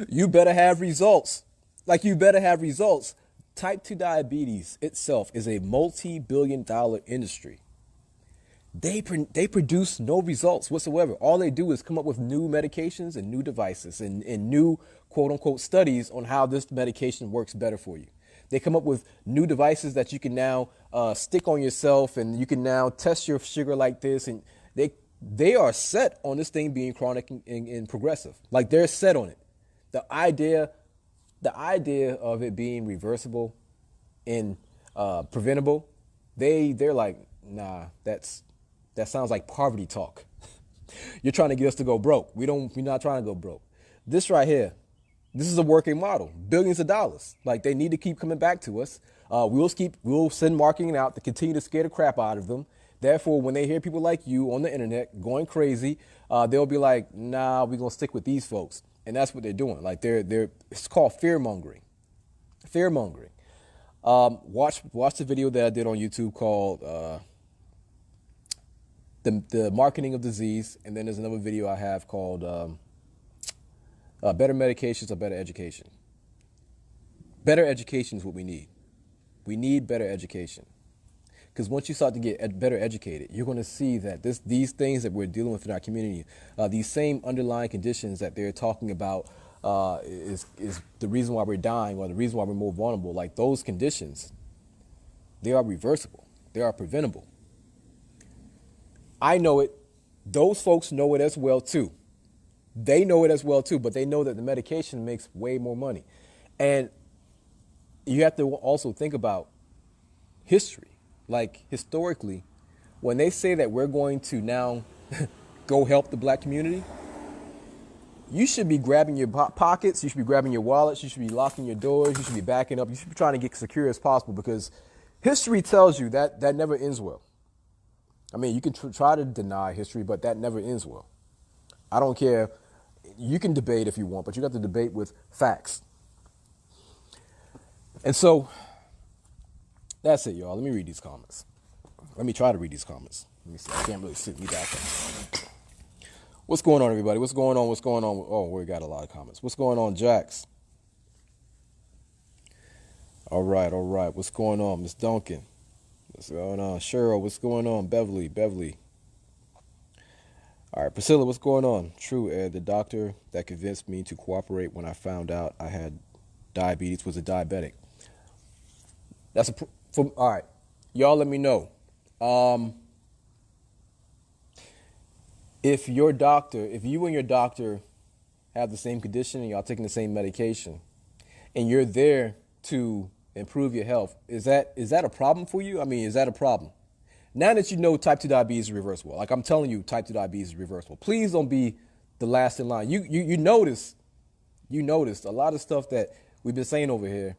you better have results. Like, you better have results. Type 2 diabetes itself is a multi-billion-dollar industry. They produce no results whatsoever. All they do is come up with new medications and new devices and new quote unquote studies on how this medication works better for you. They come up with new devices that you can now stick on yourself, and you can now test your sugar like this. And they are set on this thing being chronic and progressive. Like, they're set on it. The idea of it being reversible and preventable, they're like, nah, that sounds like poverty talk. You're trying to get us to go broke. We're not trying to go broke. This right here, this is a working model, billions of dollars. Like, they need to keep coming back to us. We'll send marketing out to continue to scare the crap out of them. Therefore, when they hear people like you on the internet going crazy, they'll be like, nah, we're gonna stick with these folks. And that's what they're doing. Like, it's called fear mongering. Fear mongering. Watch the video that I did on YouTube called the marketing of disease, and then there's another video I have called better medications or better education. Better education is what we need. We need better education, because once you start to get better educated, you're going to see that these things that we're dealing with in our community, these same underlying conditions that they're talking about, is the reason why we're dying, or the reason why we're more vulnerable. Like, those conditions, they are reversible. They are preventable. I know it. Those folks know it as well too. They know it as well too, but they know that the medication makes way more money. And you have to also think about history. Like, historically, when they say that we're going to now go help the black community, you should be grabbing your pockets, you should be grabbing your wallets, you should be locking your doors, you should be backing up, you should be trying to get secure as possible, because history tells you that never ends well. I mean, you can try to deny history, but that never ends well. I don't care. You can debate if you want, but you got to debate with facts. And so that's it, y'all. Let me read these comments. Let me try to read these comments. Let me see. I can't really sit me back. What's going on, everybody? What's going on? What's going on? Oh, we got a lot of comments. What's going on, Jax? All right. What's going on, Miss Duncan? What's going on, Cheryl? What's going on, Beverly? All right, Priscilla, what's going on? True, Ed, the doctor that convinced me to cooperate when I found out I had diabetes was a diabetic. All right, y'all let me know. If you and your doctor have the same condition and y'all taking the same medication, and you're there to improve your health, is that a problem for you? I mean, is that a problem? Now that you know type 2 diabetes is reversible, like I'm telling you, type 2 diabetes is reversible. Please don't be the last in line. You noticed a lot of stuff that we've been saying over here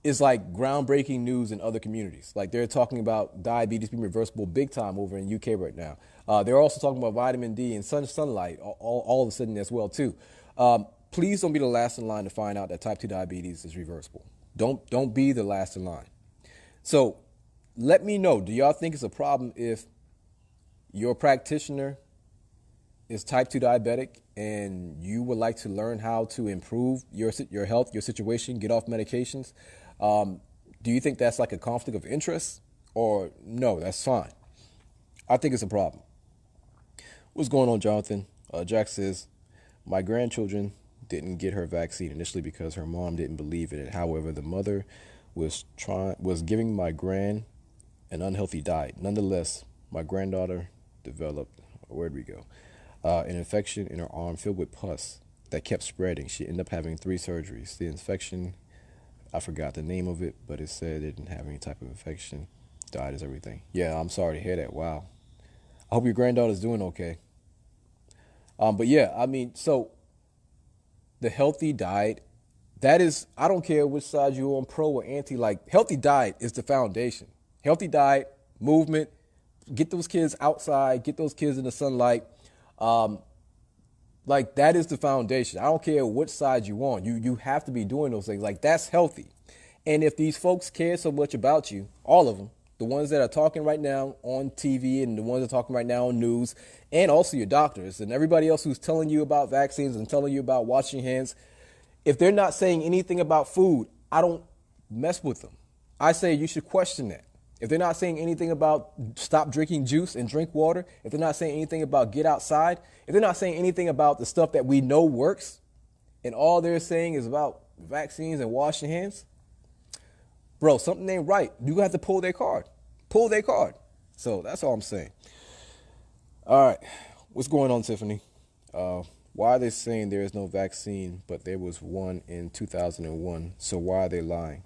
is like groundbreaking news in other communities. Like, they're talking about diabetes being reversible big time over in UK right now. They're also talking about vitamin D and sunlight all of a sudden as well too. Please don't be the last in line to find out that type 2 diabetes is reversible. Don't be the last in line. So let me know, do y'all think it's a problem if your practitioner is type 2 diabetic and you would like to learn how to improve your health, your situation, get off medications? Do you think that's like a conflict of interest, or no, that's fine? I think it's a problem. What's going on, Jonathan? Jack says, my grandchildren didn't get her vaccine initially because her mom didn't believe in it. However, the mother was giving my gran an unhealthy diet. Nonetheless, my granddaughter developed, where'd we go? An infection in her arm filled with pus that kept spreading. She ended up having 3 surgeries. The infection, I forgot the name of it, but it said it didn't have any type of infection. Died is everything. Yeah, I'm sorry to hear that. Wow. I hope your granddaughter's doing okay. But yeah, I mean, so the healthy diet, that is, I don't care which side you're on, pro or anti, like, healthy diet is the foundation. Healthy diet, movement, get those kids outside, get those kids in the sunlight. Like, that is the foundation. I don't care which side you on. You have to be doing those things. Like, that's healthy. And if these folks care so much about you, all of them, the ones that are talking right now on TV and the ones that are talking right now on news, and also your doctors and everybody else who's telling you about vaccines and telling you about washing your hands, if they're not saying anything about food, I don't mess with them. I say you should question that. if they're not saying anything about stop drinking juice and drink water, if they're not saying anything about get outside, if they're not saying anything about the stuff that we know works, and all they're saying is about vaccines and wash your hands, bro, something ain't right. You have to pull their card. Pull their card. So that's all I'm saying. All right. What's going on, Tiffany? Why are they saying there is no vaccine, but there was one in 2001? So why are they lying?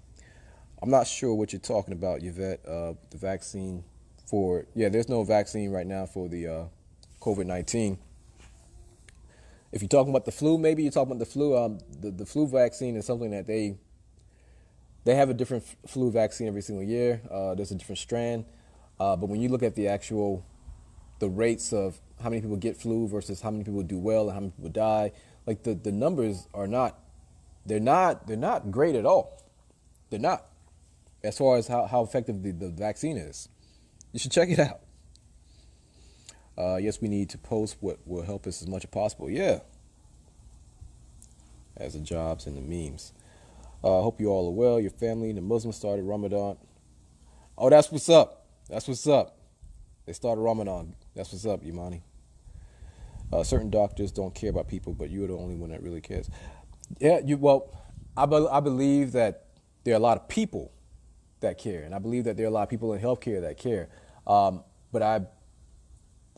I'm not sure what you're talking about, Yvette. The vaccine there's no vaccine right now for the COVID-19. If you're talking about the flu, maybe you're talking about the flu. The flu vaccine is something that they have a different flu vaccine every single year. There's a different strand. But when you look at the rates of how many people get flu versus how many people do well and how many people die, like the numbers are not great at all. They're not, as far as how effective the vaccine is. You should check it out. Yes, we need to post what will help us as much as possible. Yeah. As the jobs and the memes. Hope you all are well. Your family, the Muslims started Ramadan. Oh, that's what's up. That's what's up. They started Ramadan. That's what's up, Imani. Certain doctors don't care about people, but you're the only one that really cares. Yeah, I believe that there are a lot of people that care, and I believe that there are a lot of people in healthcare that care. But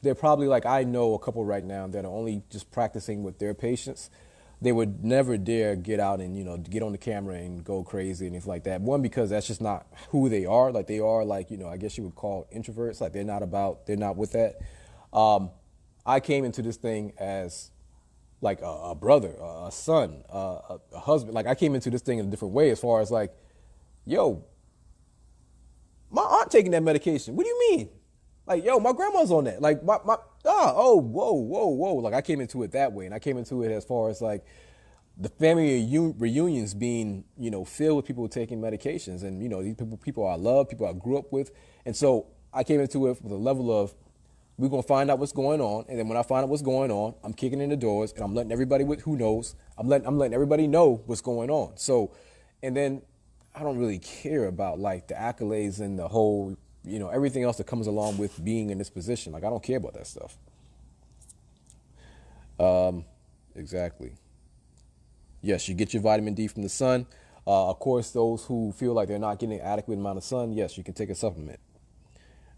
they're probably, like, I know a couple right now that are only just practicing with their patients. They would never dare get out and, get on the camera and go crazy and things like that. One, because that's just not who they are. Like, they are, like, I guess you would call introverts. Like, they're not with that. I came into this thing as like a brother, a son, a husband. Like, I came into this thing in a different way, as far as like, yo, my aunt taking that medication. What do you mean? Like, yo, my grandma's on that. Like, whoa. Like, I came into it that way. And I came into it as far as like the family reunions being, filled with people taking medications. And, these people I love, people I grew up with. And so I came into it with a level of, we're going to find out what's going on. And then when I find out what's going on, I'm kicking in the doors and I'm letting everybody who knows, I'm letting everybody know what's going on. So, and then I don't really care about like the accolades and the whole, everything else that comes along with being in this position. Like, I don't care about that stuff. Exactly. Yes, you get your vitamin D from the sun. Of course, those who feel like they're not getting an adequate amount of sun, yes, you can take a supplement.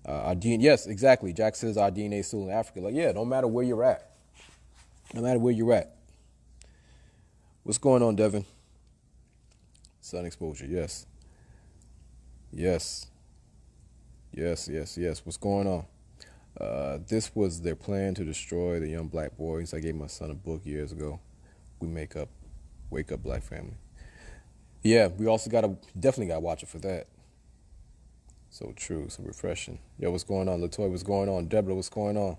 Our DNA, yes, exactly. Jack says our DNA is still in Africa. Like, yeah, no matter where you're at. No matter where you're at. What's going on, Devin? Sun exposure, yes. Yes. What's going on? This was their plan to destroy the young black boys. I gave my son a book years ago. Wake up, black family. Yeah, we also definitely got to watch it for that. So true, so refreshing. Yo, what's going on? Latoya, what's going on? Deborah, what's going on?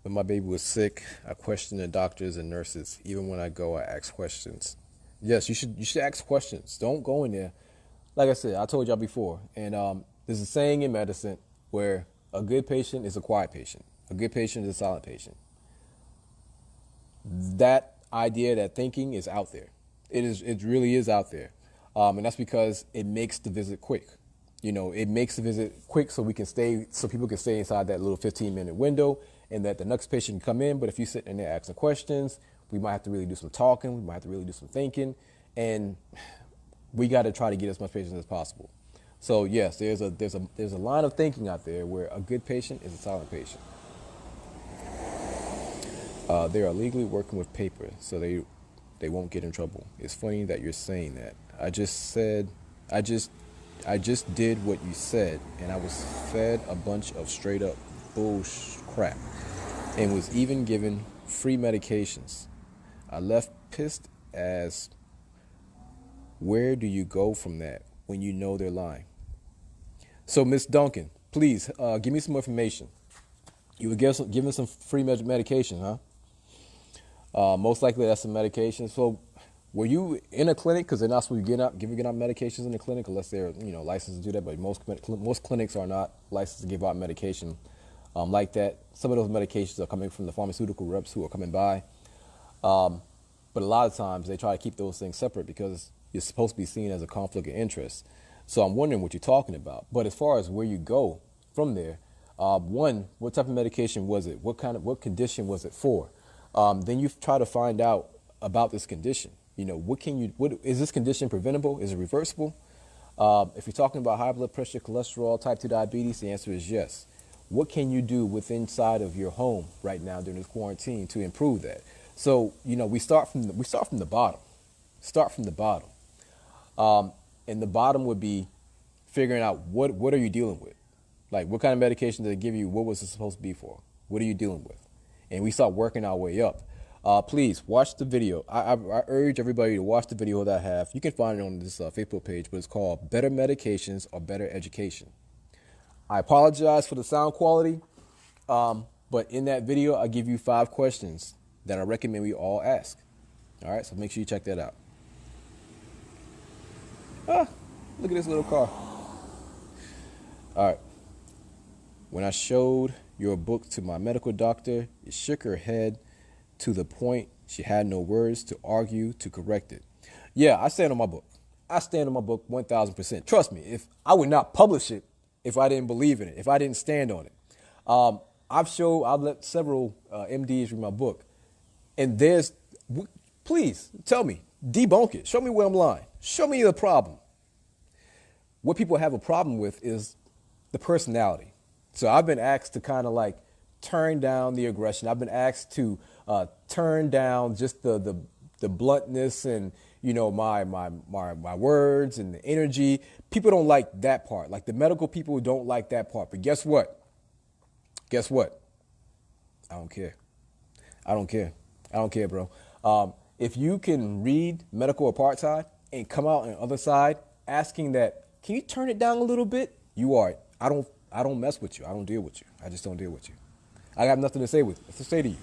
When my baby was sick, I questioned the doctors and nurses. Even when I go, I ask questions. Yes, you should ask questions. Don't go in there. Like I said, I told y'all before, and there's a saying in medicine where a good patient is a quiet patient. A good patient is a silent patient. That idea, that thinking is out there. It really is out there. And that's because it makes the visit quick. It makes the visit quick so people can stay inside that little 15-minute window and that the next patient can come in. But if you sit in there asking questions, we might have to really do some talking. We might have to really do some thinking. And we got to try to get as much patients as possible. So yes, there's a line of thinking out there where a good patient is a silent patient. They are legally working with paper, so they won't get in trouble. It's funny that you're saying that. I just did what you said, and I was fed a bunch of straight up bullsh crap, and was even given free medications. I left pissed as. Where do you go from that when you know they're lying? So, Miss Duncan, please give me some more information. You were given some free medication, huh? Most likely that's some medication. So, were you in a clinic? Because they're not supposed to giving out medications in the clinic unless they're licensed to do that. But most clinics are not licensed to give out medication like that. Some of those medications are coming from the pharmaceutical reps who are coming by. But a lot of times they try to keep those things separate because you're supposed to be seen as a conflict of interest. So I'm wondering what you're talking about. But as far as where you go from there, one, what type of medication was it? What condition was it for? Then you try to find out about this condition. What is this condition preventable? Is it reversible? If you're talking about high blood pressure, cholesterol, type 2 diabetes, the answer is yes. What can you do within inside of your home right now during this quarantine to improve that? So, we start from the bottom. Start from the bottom. And the bottom would be figuring out what are you dealing with? Like, what kind of medication did they give you? What was it supposed to be for? What are you dealing with? And we start working our way up. Please watch the video. I urge everybody to watch the video that I have. You can find it on this Facebook page, but it's called Better Medications or Better Education. I apologize for the sound quality, but in that video, I give you 5 questions that I recommend we all ask. All right, so make sure you check that out. Look at this little car. All right. When I showed your book to my medical doctor, it shook her head to the point she had no words to argue to correct it. Yeah, I stand on my book. I stand on my book 1,000%. Trust me, if I would not publish it if I didn't believe in it, if I didn't stand on it. I've let several MDs read my book, and please tell me, debunk it. Show me where I'm lying. Show me the problem. What people have a problem with is the personality. So I've been asked to kind of like turn down the aggression. I've been asked to turn down just the bluntness and my words and the energy. People don't like that part. Like the medical people don't like that part. But guess what? Guess what? I don't care. I don't care. I don't care, bro. If you can read medical apartheid and come out on the other side asking that, can you turn it down a little bit? You are. I don't mess with you. I don't deal with you. I just don't deal with you. I have nothing to say to you.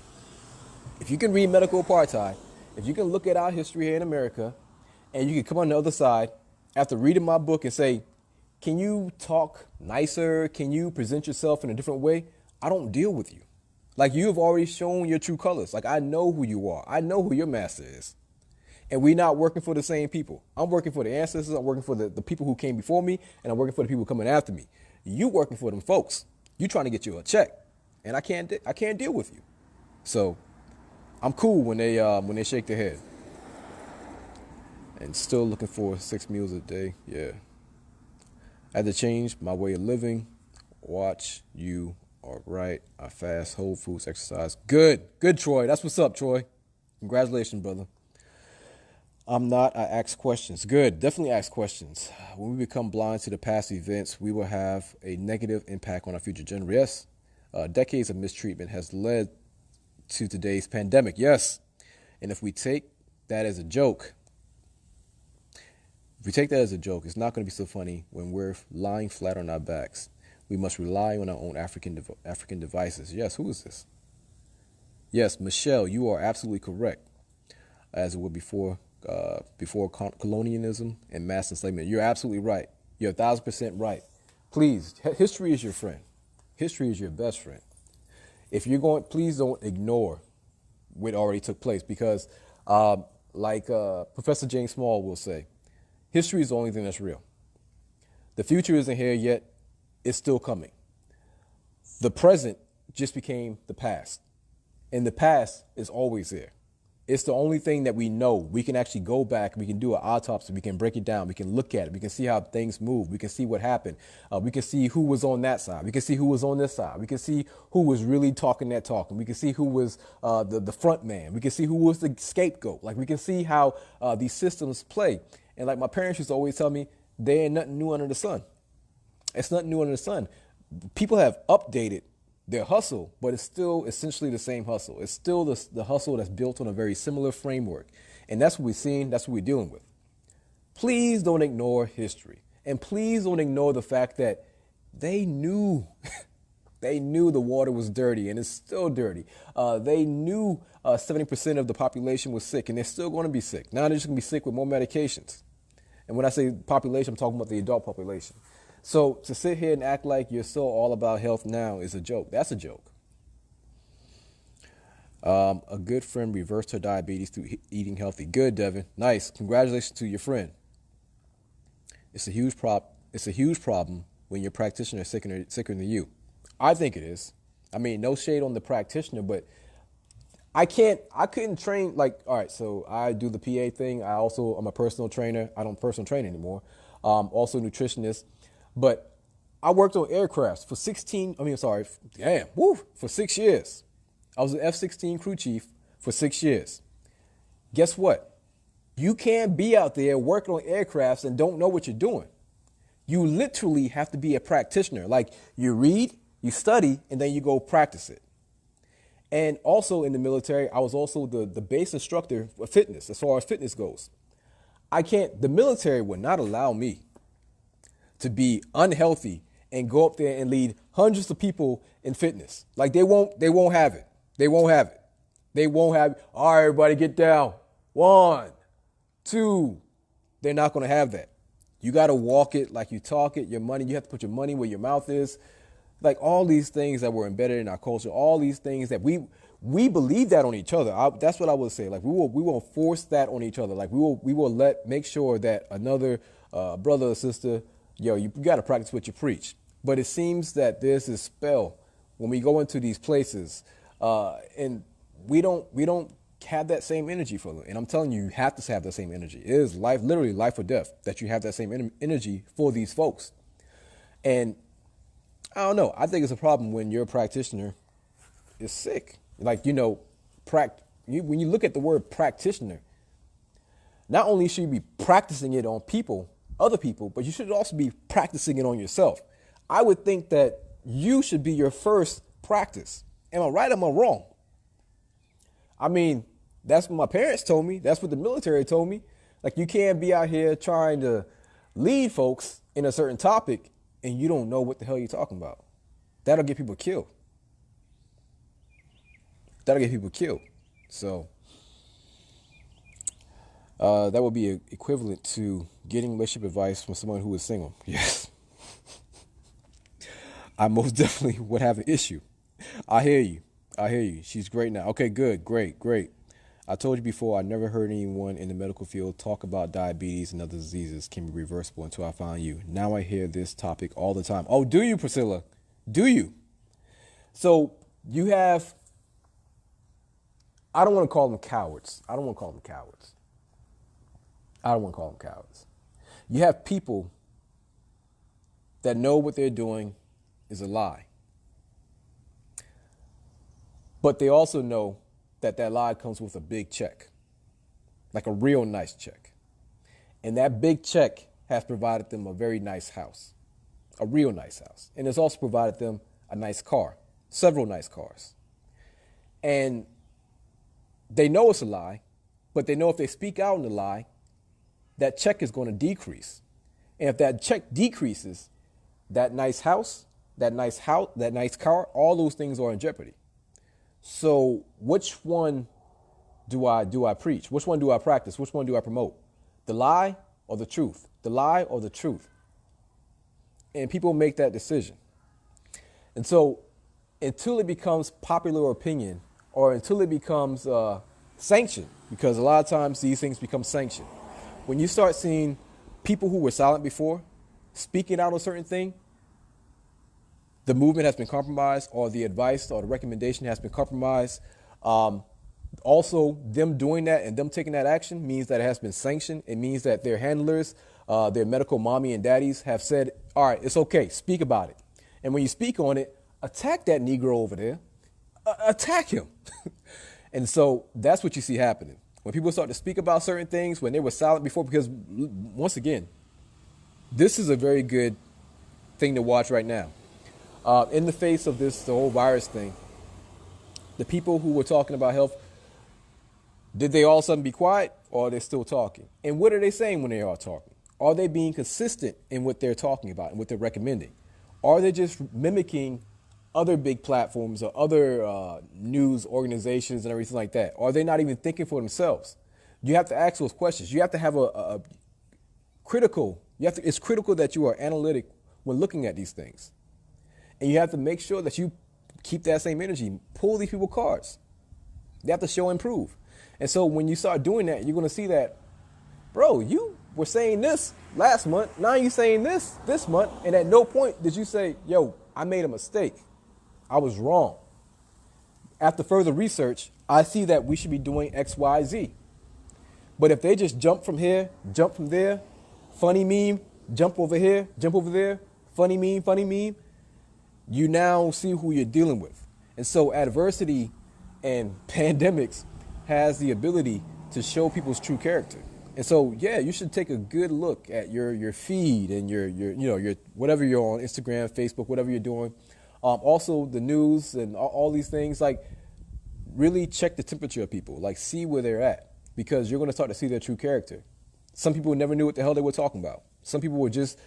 If you can read medical apartheid, if you can look at our history here in America, and you can come on the other side after reading my book and say, can you talk nicer? Can you present yourself in a different way? I don't deal with you. Like, you have already shown your true colors. Like, I know who you are. I know who your master is. And we're not working for the same people. I'm working for the ancestors. I'm working for the people who came before me, and I'm working for the people coming after me. You working for them folks. You trying to get you a check, and I can't deal with you. So I'm cool when they shake their head. And still looking for 6 meals a day. Yeah. I had to change my way of living. Watch you. All right. I fast, whole foods, exercise. Good, Troy. That's what's up, Troy. Congratulations, brother. I'm not. I ask questions. Good. Definitely ask questions. When we become blind to the past events, we will have a negative impact on our future generations. Yes. Decades of mistreatment has led to today's pandemic. Yes. And if we take that as a joke, it's not going to be so funny when we're lying flat on our backs. We must rely on our own African devices. Yes. Who is this? Yes, Michelle, you are absolutely correct. As it were before colonialism and mass enslavement. You're absolutely right. You're 1,000% right. Please, history is your friend. History is your best friend. If you're going, please don't ignore what already took place, because like Professor James Small will say, history is the only thing that's real. The future isn't here yet. It's still coming. The present just became the past. And the past is always there. It's the only thing that we know. We can actually go back. We can do an autopsy. We can break it down. We can look at it. We can see how things move. We can see what happened. We can see who was on that side. We can see who was on this side. We can see who was really talking that talk. And we can see who was the front man. We can see who was the scapegoat. Like, we can see how these systems play. And like my parents used to always tell me, there ain't nothing new under the sun. It's nothing new under the sun. People have updated their hustle, but it's still essentially the same hustle. It's still the hustle that's built on a very similar framework. And that's what we're seeing. That's what we're dealing with. Please don't ignore history. And please don't ignore the fact that they knew, they knew the water was dirty, and it's still dirty. They knew 70% of the population was sick, and they're still going to be sick. Now they're just going to be sick with more medications. And when I say population, I'm talking about the adult population. So to sit here and act like you're so all about health now is a joke. That's a joke. A good friend reversed her diabetes through eating healthy. Good, Devin. Nice. Congratulations to your friend. It's a huge It's a huge problem when your practitioner is sicker than you. I think it is. I mean, no shade on the practitioner, but I couldn't train like, all right, so I do the PA thing. I'm a personal trainer. I don't personal train anymore. Also nutritionist, but I worked on aircrafts for 6 years. I was an F-16 crew chief for 6 years. Guess what? You can't be out there working on aircrafts and don't know what you're doing. You literally have to be a practitioner. Like you read, you study, and then you go practice it. And also in the military, I was also the base instructor for fitness, as far as fitness goes. The military would not allow me to be unhealthy and go up there and lead hundreds of people in fitness. Like they won't have it. They won't have it. They won't have it. All right, everybody get down. 1, 2. They're not going to have that. You got to walk it like you talk it. Your money, you have to put your money where your mouth is. Like all these things that were embedded in our culture, all these things that we believe that on each other. That's what I would say. Like we will force that on each other. Like we will make sure that another brother or sister, you got to practice what you preach. But it seems that there's this spell when we go into these places, and we don't have that same energy for them. And I'm telling you, you have to have that same energy. It is literally life or death that you have that same energy for these folks. And I don't know. I think it's a problem when your practitioner is sick. Like, when you look at the word practitioner, not only should you be practicing it on other people, but you should also be practicing it on yourself. I would think that you should be your first practice. Am I right or am I wrong? I mean, that's what my parents told me. That's what the military told me. Like, you can't be out here trying to lead folks in a certain topic and you don't know what the hell you're talking about. That'll get people killed. So that would be equivalent to getting relationship advice from someone who is single. Yes. I most definitely would have an issue. I hear you. She's great now. Okay, good. Great. I told you before, I never heard anyone in the medical field talk about diabetes and other diseases can be reversible until I found you. Now I hear this topic all the time. Oh, do you, Priscilla? Do you? So you have, I don't want to call them cowards. You have people that know what they're doing is a lie. But they also know that lie comes with a big check, like a real nice check. And that big check has provided them a very nice house, a real nice house. And it's also provided them a nice car, several nice cars. And they know it's a lie, but they know if they speak out in the lie, that check is going to decrease. And if that check decreases, that nice house, that nice car, all those things are in jeopardy. So which one do I preach? Which one do I practice? Which one do I promote? The lie or the truth? The lie or the truth? And people make that decision. And so until it becomes popular opinion or until it becomes sanctioned, because a lot of times these things become sanctioned. When you start seeing people who were silent before speaking out on a certain thing, the movement has been compromised or the advice or the recommendation has been compromised. Also, them doing that and them taking that action means that it has been sanctioned. It means that their handlers, their medical mommy and daddies have said, all right, it's okay, speak about it. And when you speak on it, attack that Negro over there. Attack him. And so that's what you see happening. When people start to speak about certain things, when they were silent before, because once again, this is a very good thing to watch right now. In the face of the whole virus thing, the people who were talking about health, did they all of a sudden be quiet or are they still talking? And what are they saying when they are talking? Are they being consistent in what they're talking about and what they're recommending? Are they just mimicking other big platforms or other news organizations and everything like that? Are they not even thinking for themselves? You have to ask those questions. You have to have a critical, it's critical that you are analytic when looking at these things. And you have to make sure that you keep that same energy. Pull these people cards. They have to show and prove. And so when you start doing that, you're going to see that, bro, you were saying this last month. Now you saying this month. And at no point did you say, yo, I made a mistake. I was wrong. After further research, I see that we should be doing X, Y, Z. But if they just jump from here, jump from there, funny meme, jump over here, jump over there, funny meme, you now see who you're dealing with. And so adversity and pandemics has the ability to show people's true character. And so, yeah, you should take a good look at your feed and your whatever you're on, Instagram, Facebook, whatever you're doing. Also the news and all these things, like really check the temperature of people, like see where they're at, because you're going to start to see their true character. Some people never knew what the hell they were talking about. Some people were just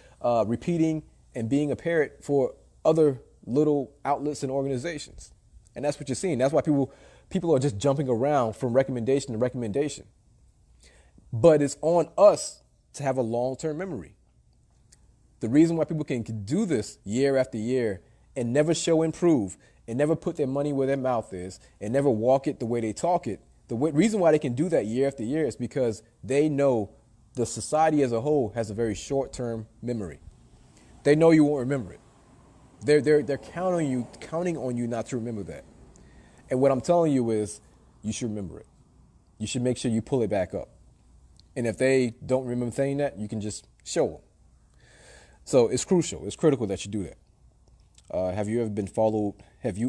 repeating and being a parrot for other little outlets and organizations. And that's what you're seeing. That's why people are just jumping around from recommendation to recommendation. But it's on us to have a long-term memory. The reason why people can do this year after year and never show improve and never put their money where their mouth is and never walk it the way they talk it, reason why they can do that year after year is because they know the society as a whole has a very short-term memory. They know you won't remember it. They're counting on you not to remember that. And what I'm telling you is you should remember it. You should make sure you pull it back up. And if they don't remember saying that, you can just show them. So it's crucial. It's critical that you do that. Have you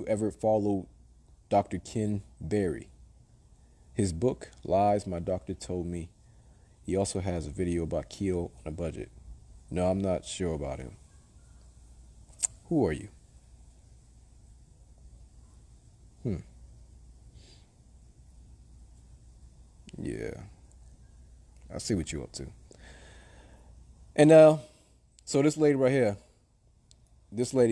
ever followed Dr. Ken Berry? His book, Lies My Doctor Told Me. He also has a video about keto on a budget. No, I'm not sure about him. Who are you? Yeah. I see what you're up to. And so this lady right here,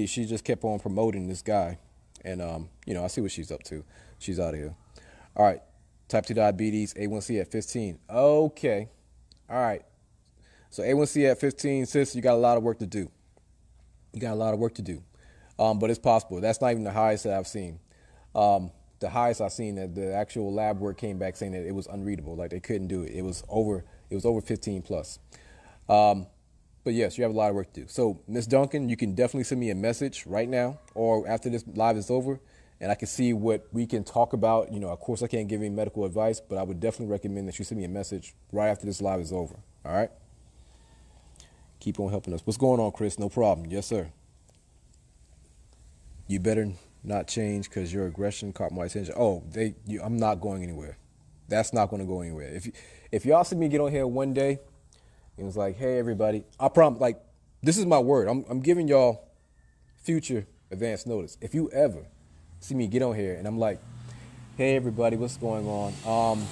she just kept on promoting this guy. And, I see what she's up to. She's out of here. All right. Type 2 diabetes, A1c at 15. Okay. All right. So A1c at 15, sis, you got a lot of work to do. But it's possible. That's not even the highest that I've seen. The highest I've seen, that the actual lab work came back saying that it was unreadable. Like they couldn't do it. It was over 15 plus. But yes, you have a lot of work to do. So Ms. Duncan, you can definitely send me a message right now or after this live is over, and I can see what we can talk about. Of course, I can't give any medical advice, but I would definitely recommend that you send me a message right after this live is over. All right? Keep on helping us. What's going on, Chris? No problem. Yes, sir. You better not change because your aggression caught my attention. Oh, I'm not going anywhere. That's not going to go anywhere. If y'all see me get on here one day, it was like, hey, everybody, I promise, like, this is my word. I'm giving y'all future advance notice. If you ever see me get on here and I'm like, hey, everybody, what's going on?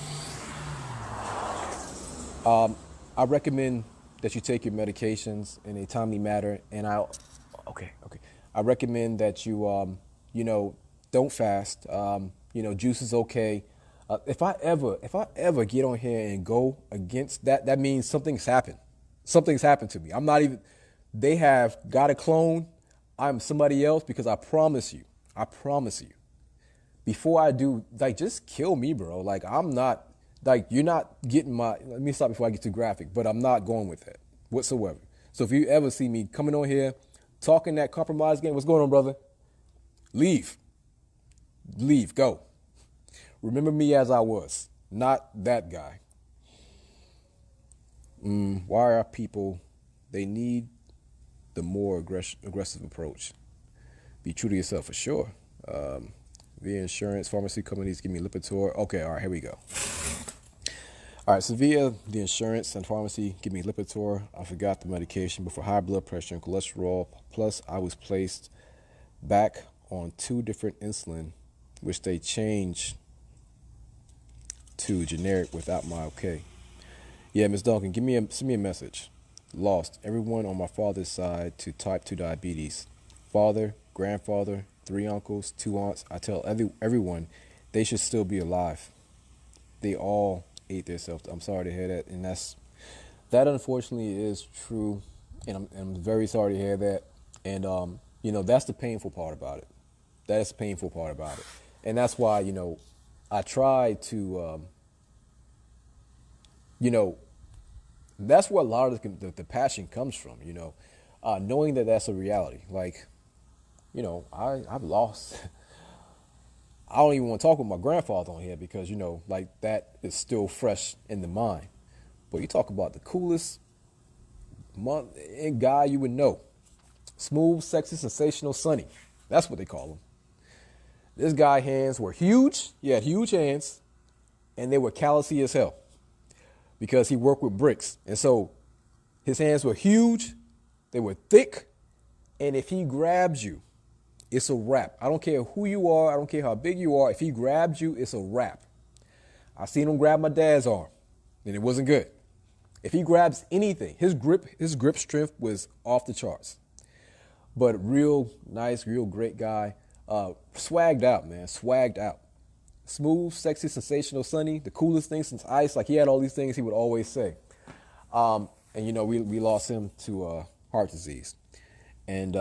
I recommend that you take your medications in a timely manner. And I recommend that you, don't fast. Juice is okay. If I ever get on here and go against that, that means something's happened. Something's happened to me. They have got a clone. I'm somebody else, because I promise you, before I do, like, just kill me, bro. Like, I'm not, like, you're not getting let me stop before I get too graphic, but I'm not going with that whatsoever. So if you ever see me coming on here, talking that compromise game, what's going on, brother? Leave, go. Remember me as I was, not that guy. Why are people, they need the more aggressive approach. Be true to yourself, for sure. Via insurance, pharmacy companies give me Lipitor. Okay, all right, here we go. All right, so via the insurance and pharmacy give me Lipitor. I forgot the medication, but for high blood pressure and cholesterol, plus I was placed back on 2 different insulin, which they changed to generic without my okay. Yeah, Ms. Duncan, send me a message. Lost everyone on my father's side to type 2 diabetes. Father, grandfather, 3 uncles, 2 aunts. I tell everyone they should still be alive. They all ate themselves. I'm sorry to hear that, and that unfortunately is true, and I'm very sorry to hear that. And that's the painful part about it. That is the painful part about it, and that's why I try to That's where a lot of the passion comes from, knowing that that's a reality. Like, I've lost. I don't even want to talk with my grandfather on here because, like that is still fresh in the mind. But you talk about the coolest guy you would know. Smooth, sexy, sensational, sunny. That's what they call him. This guy's hands were huge. He had huge hands, and they were callousy as hell because he worked with bricks. And so his hands were huge, they were thick, and if he grabs you, it's a wrap. I don't care who you are, I don't care how big you are. If he grabs you, it's a wrap. I seen him grab my dad's arm, and it wasn't good. If he grabs anything, his grip strength was off the charts. But real nice, real great guy. Swagged out, man. Swagged out. Smooth, sexy, sensational, sunny. The coolest thing since ice. Like he had all these things he would always say. And we lost him to heart disease. And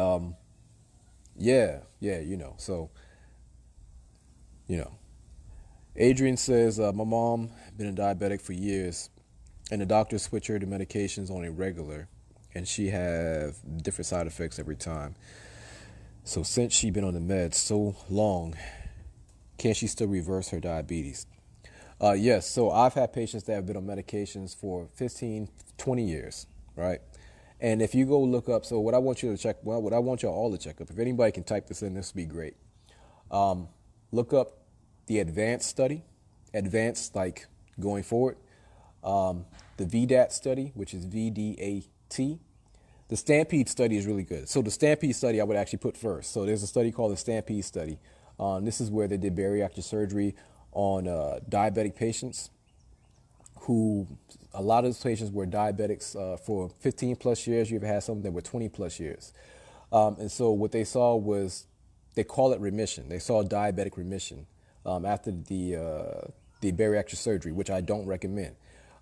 so Adrian says, my mom been a diabetic for years, and the doctor switch her to medications on a regular, and she have different side effects every time. So since she been on the meds so long, can she still reverse her diabetes? Yes. So I've had patients that have been on medications for 15, 20 years, right? And if you go look up, so what I want you to check, well, what I want y'all all to check up, if anybody can type this in, this would be great. Look up the advanced study, advanced like going forward. The VDAT study, which is VDAT. The Stampede study is really good. So the Stampede study I would actually put first. So there's a study called the Stampede study. This is where they did bariatric surgery on diabetic patients who, a lot of those patients were diabetics for 15 plus years. You ever had some that were 20 plus years. And so what they saw was, they call it remission. They saw diabetic remission after the bariatric surgery, which I don't recommend.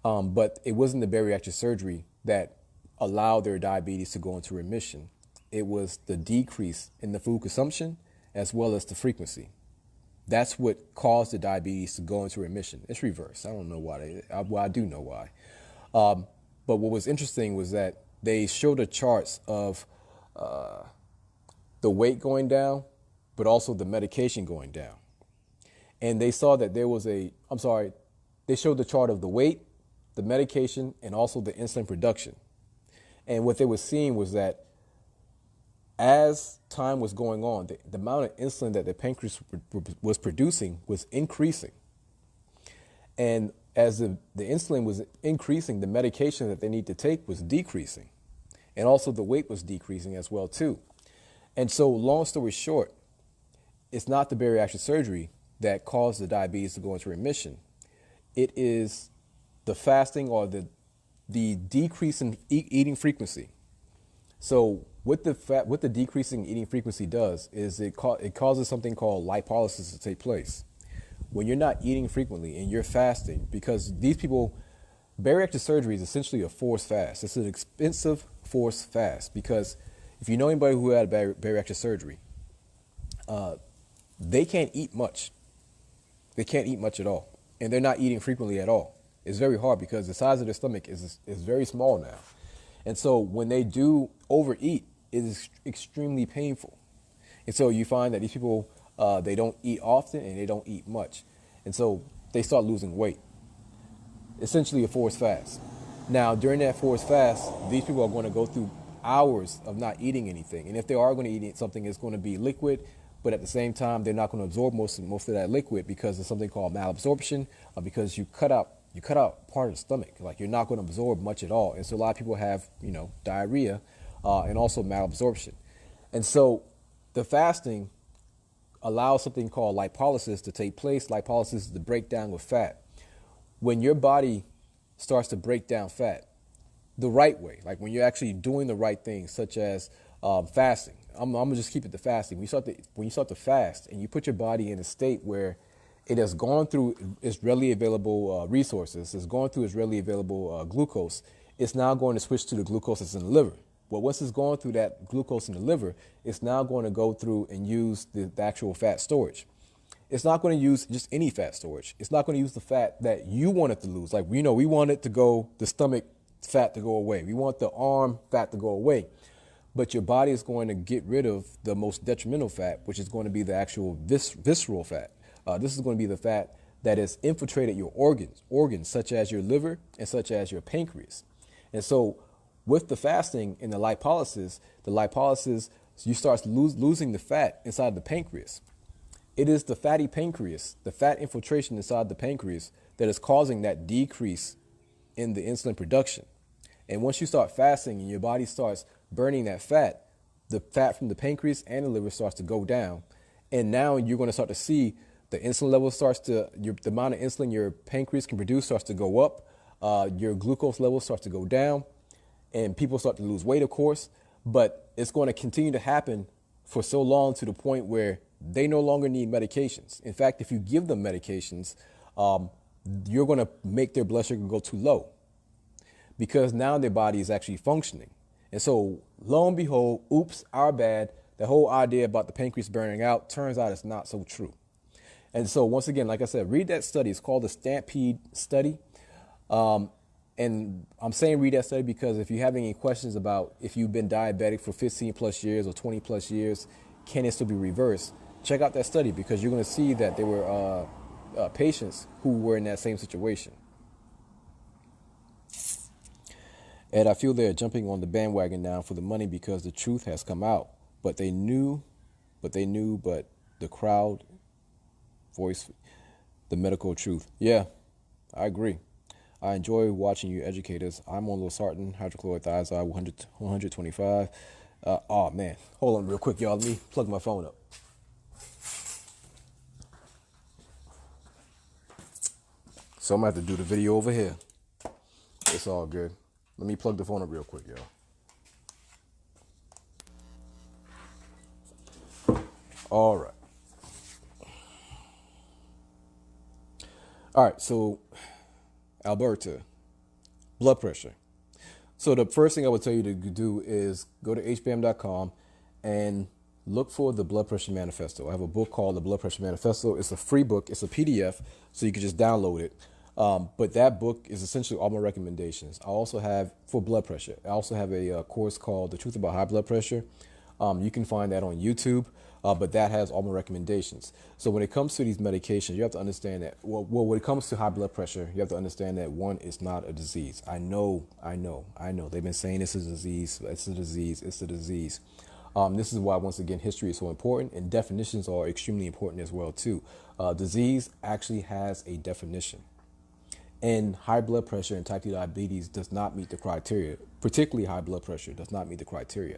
But it wasn't the bariatric surgery that allowed their diabetes to go into remission. It was the decrease in the food consumption as well as the frequency. That's what caused the diabetes to go into remission. It's reversed. I don't know why. I do know why. But what was interesting was that they showed the charts of the weight going down, but also the medication going down. And they saw that there was they showed the chart of the weight, the medication, and also the insulin production. And what they were seeing was that as time was going on, the amount of insulin that the pancreas was producing was increasing. And as the insulin was increasing, the medication that they need to take was decreasing. And also the weight was decreasing as well, too. And so, long story short, it's not the bariatric surgery that caused the diabetes to go into remission. It is the fasting or the decrease in eating frequency. So what the decreasing eating frequency does is it causes something called lipolysis to take place. When you're not eating frequently and you're fasting, because these people, bariatric surgery is essentially a forced fast. It's an expensive forced fast because if you know anybody who had bariatric surgery, they can't eat much. They can't eat much at all. And they're not eating frequently at all. It's very hard because the size of their stomach is very small now. And so when they do overeat, it is extremely painful. And so you find that these people, they don't eat often and they don't eat much. And so they start losing weight. Essentially a forced fast. Now, during that forced fast, these people are going to go through hours of not eating anything. And if they are going to eat something, it's going to be liquid. But at the same time, they're not going to absorb most of that liquid because of something called malabsorption, because you cut out part of the stomach. Like you're not going to absorb much at all. And so a lot of people have, diarrhea and also malabsorption. And so the fasting allows something called lipolysis to take place. Lipolysis is the breakdown of fat. When your body starts to break down fat the right way, like when you're actually doing the right things, such as fasting. I'm gonna just keep it to fasting. When you start to fast and you put your body in a state where it has gone through its readily available resources, it's gone through its readily available glucose, it's now going to switch to the glucose that's in the liver. Well, once it's gone through that glucose in the liver, it's now going to go through and use the actual fat storage. It's not going to use just any fat storage. It's not going to use the fat that you want it to lose. Like, we want it to go, the stomach fat to go away. We want the arm fat to go away. But your body is going to get rid of the most detrimental fat, which is going to be the actual visceral fat. This is going to be the fat that has infiltrated your organs such as your liver and such as your pancreas. And so with the fasting and the lipolysis, you start losing the fat inside the pancreas. It is the fatty pancreas, the fat infiltration inside the pancreas, that is causing that decrease in the insulin production. And once you start fasting and your body starts burning that fat, the fat from the pancreas and the liver starts to go down. And now you're going to start to see the insulin level the amount of insulin your pancreas can produce starts to go up. Your glucose level starts to go down, and people start to lose weight, of course. But it's going to continue to happen for so long to the point where they no longer need medications. In fact, if you give them medications, you're going to make their blood sugar go too low because now their body is actually functioning. And so lo and behold, oops, our bad. The whole idea about the pancreas burning out turns out it's not so true. And so once again, like I said, read that study. It's called the Stampede Study. And I'm saying read that study because if you have any questions about if you've been diabetic for 15 plus years or 20 plus years, can it still be reversed? Check out that study because you're going to see that there were patients who were in that same situation. And I feel they're jumping on the bandwagon now for the money because the truth has come out. But the crowd voice the medical truth. Yeah, I agree. I enjoy watching you educators. I'm on losartan, hydrochlorothiazide, 125. Oh, man. Hold on real quick, y'all. Let me plug my phone up. So I'm going to have to do the video over here. It's all good. Let me plug the phone up real quick, y'all. All right. All right, so Alberta, blood pressure. So the first thing I would tell you to do is go to H-BAMN.com and look for the blood pressure manifesto. I have a book called the Blood Pressure Manifesto. It's a free book. It's a PDF, so you can just download it. But that book is essentially all my recommendations. I also have, for blood pressure, I also have a course called The Truth About High Blood Pressure. You can find that on YouTube, but that has all my recommendations. So when it comes to these medications, you have to understand that, well, when it comes to high blood pressure, you have to understand that one, it's not a disease. I know. They've been saying it's a disease. It's a disease. This is why, once again, history is so important, and definitions are extremely important as well, too. Disease actually has a definition. And high blood pressure and type 2 diabetes does not meet the criteria. Particularly high blood pressure does not meet the criteria.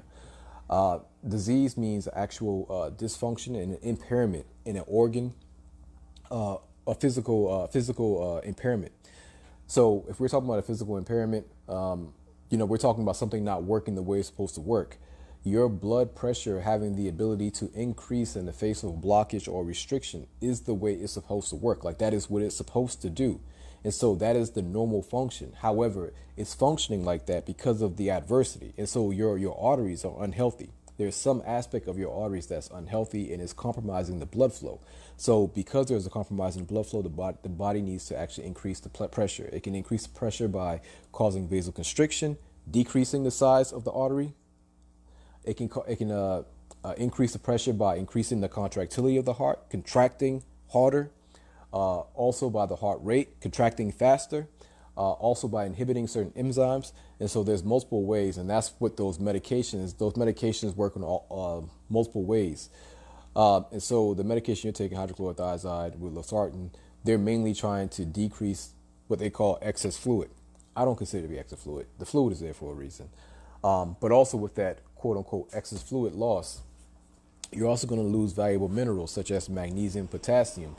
Disease means actual dysfunction and impairment in an organ, a physical impairment. So if we're talking about a physical impairment, we're talking about something not working the way it's supposed to work. Your blood pressure having the ability to increase in the face of blockage or restriction is the way it's supposed to work. Like, that is what it's supposed to do. And so that is the normal function. However, it's functioning like that because of the adversity. And so your arteries are unhealthy. There's some aspect of your arteries that's unhealthy and is compromising the blood flow. So because there's a compromise in blood flow, the body needs to actually increase the pressure. It can increase the pressure by causing vasoconstriction, decreasing the size of the artery. It can increase the pressure by increasing the contractility of the heart, contracting harder. Also by the heart rate, contracting faster, also by inhibiting certain enzymes. And so there's multiple ways, and that's what those medications work in multiple ways. And so the medication you're taking, hydrochlorothiazide with losartan, they're mainly trying to decrease what they call excess fluid. I don't consider it to be excess fluid. The fluid is there for a reason. But also with that quote unquote excess fluid loss, you're also going to lose valuable minerals such as magnesium, potassium.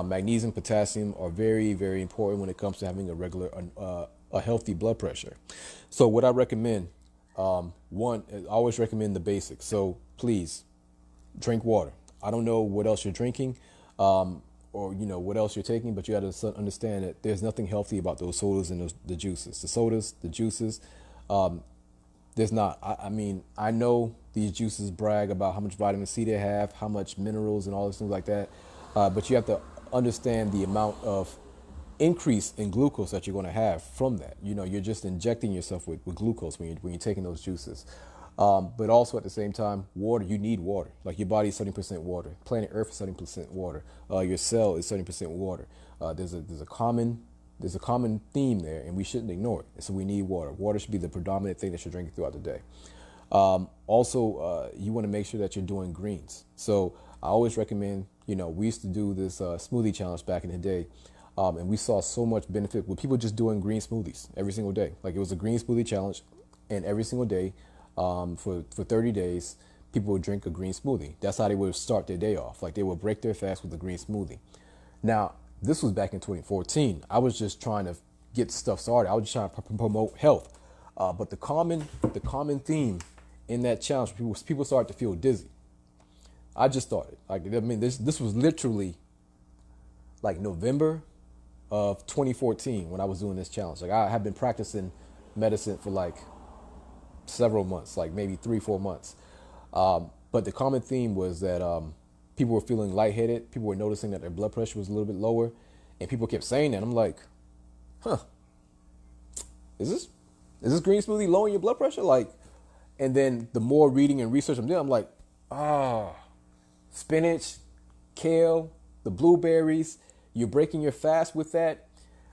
Magnesium, potassium are very, very important when it comes to having a healthy blood pressure. So what I recommend, one, I always recommend the basics. So please drink water. I don't know what else you're drinking, or what else you're taking, but you got to understand that there's nothing healthy about those sodas and the juices. The sodas, the juices, there's not. I know these juices brag about how much vitamin C they have, how much minerals and all those things like that, but you have to understand the amount of increase in glucose that you're going to have from that. You know, you're just injecting yourself with glucose when you're taking those juices. But also at the same time, water, you need water. Like your body is 70% water. Planet Earth is 70% water. Your cell is 70% water. There's a common theme there, and we shouldn't ignore it. So we need water. Water should be the predominant thing that you're drinking throughout the day. Also, you want to make sure that you're doing greens. So I always recommend, you know, we used to do this smoothie challenge back in the day. And we saw so much benefit with people just doing green smoothies every single day. Like it was a green smoothie challenge, and every single day for 30 days, people would drink a green smoothie. That's how they would start their day off. Like they would break their fast with a green smoothie. Now, this was back in 2014. I was just trying to get stuff started. I was just trying to promote health. But the common theme in that challenge, people started to feel dizzy. I just started. Like, I mean, this was literally like November of 2014 when I was doing this challenge. Like I have been practicing medicine for like several months, like maybe 3-4 months. But the common theme was that people were feeling lightheaded. People were noticing that their blood pressure was a little bit lower, and people kept saying that. I'm like, huh, is this green smoothie lowering your blood pressure? Like, and then the more reading and research I'm doing, I'm like, spinach, kale, the blueberries, you're breaking your fast with that.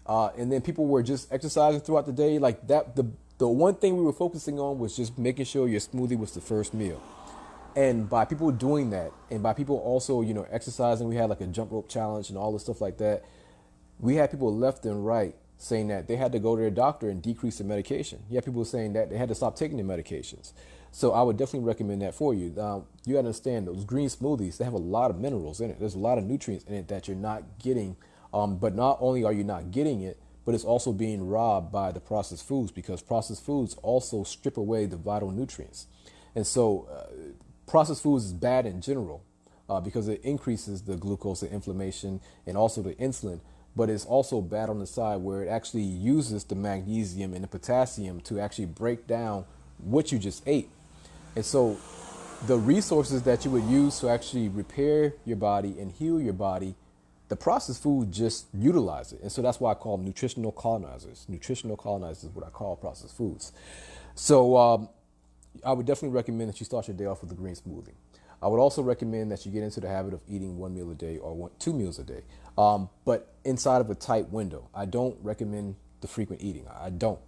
And then people were just exercising throughout the day. Like that, the one thing we were focusing on was just making sure your smoothie was the first meal. And by people doing that, and by people also, you know, exercising, we had like a jump rope challenge and all this stuff like that. We had people left and right saying that they had to go to their doctor and decrease their medication. You had people saying that they had to stop taking their medications. So I would definitely recommend that for you. You got to understand those green smoothies, they have a lot of minerals in it. There's a lot of nutrients in it that you're not getting. But not only are you not getting it, but it's also being robbed by the processed foods, because processed foods also strip away the vital nutrients. And so processed foods is bad in general because it increases the glucose, the inflammation, and also the insulin. But it's also bad on the side where it actually uses the magnesium and the potassium to actually break down what you just ate. And so the resources that you would use to actually repair your body and heal your body, the processed food just utilize it. And so that's why I call them nutritional colonizers. Nutritional colonizers is what I call processed foods. So I would definitely recommend that you start your day off with a green smoothie. I would also recommend that you get into the habit of eating 1 meal a day or 2 meals a day, but inside of a tight window. I don't recommend the frequent eating. I don't.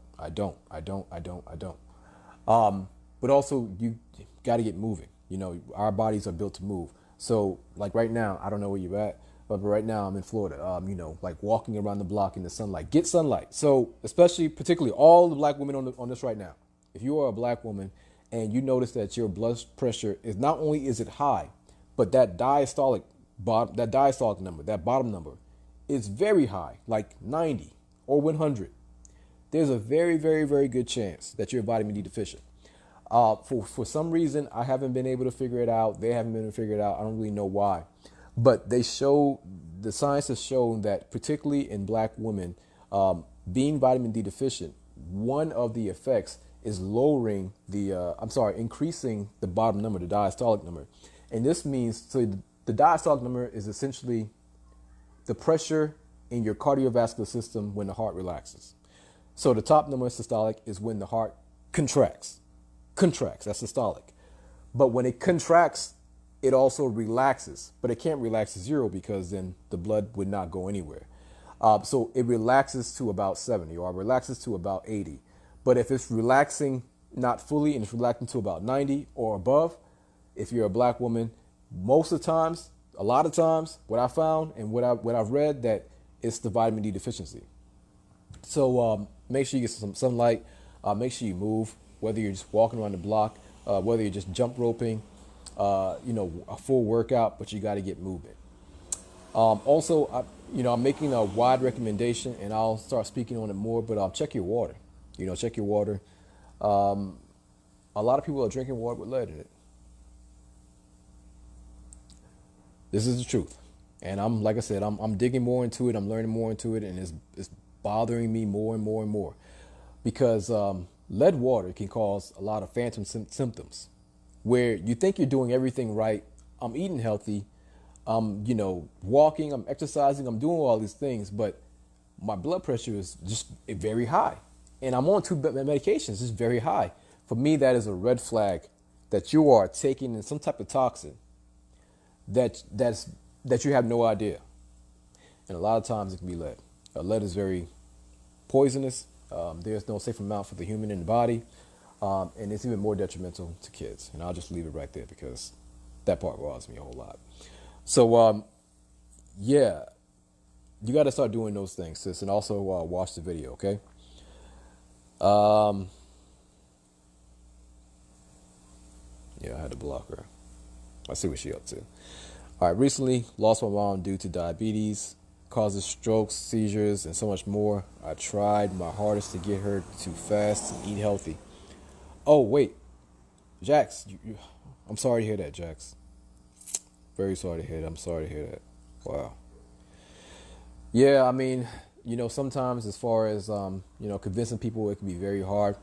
But also, you got to get moving. You know, our bodies are built to move. So, like right now, I don't know where you're at, but right now I'm in Florida. You know, like walking around the block in the sunlight. Get sunlight. So, particularly all the black women on this right now. If you are a black woman and you notice that your blood pressure is not only is it high, but that diastolic number, that bottom number, is very high, like 90 or 100. There's a very, very, very good chance that you're vitamin D deficient. For some reason, I haven't been able to figure it out. They haven't been able to figure it out. I don't really know why. But the science has shown that particularly in black women, being vitamin D deficient, one of the effects is increasing the bottom number, the diastolic number. And this means, so the diastolic number is essentially the pressure in your cardiovascular system when the heart relaxes. So the top number systolic is when the heart contracts. That's systolic. But when it contracts, it also relaxes. But it can't relax to 0 because then the blood would not go anywhere. So it relaxes to about 70 or relaxes to about 80. But if it's relaxing not fully and it's relaxing to about 90 or above, if you're a black woman, a lot of times, what I found and what I've read, that it's the vitamin D deficiency. So make sure you get some sunlight. Make sure you move, whether you're just walking around the block, whether you're just jump roping, a full workout, but you got to get movement. Also, I'm making a wide recommendation, and I'll start speaking on it more, but check your water. Check your water. A lot of people are drinking water with lead in it. This is the truth. And like I said, I'm digging more into it. I'm learning more into it, and it's bothering me more and more and more, because lead water can cause a lot of phantom symptoms where you think you're doing everything right. I'm eating healthy. I'm, walking, I'm exercising, I'm doing all these things, but my blood pressure is just very high, and I'm on two medications. It's very high. For me, that is a red flag that you are taking in some type of toxin that you have no idea. And a lot of times it can be lead. Lead is very poisonous. There's no safe amount for the human in the body, and it's even more detrimental to kids. And I'll just leave it right there because that part bothers me a whole lot. So yeah, you got to start doing those things, sis, and also watch the video, okay? Yeah, I had to block her. I see what she up to. All right, recently lost my mom due to diabetes, causes strokes, seizures, and so much more. I tried my hardest to get her to fast and eat healthy. Oh, wait, Jax, I'm sorry to hear that, Jax. Very sorry to hear that. I'm sorry to hear that. Wow. Yeah, I mean, sometimes as far as, convincing people, it can be very hard.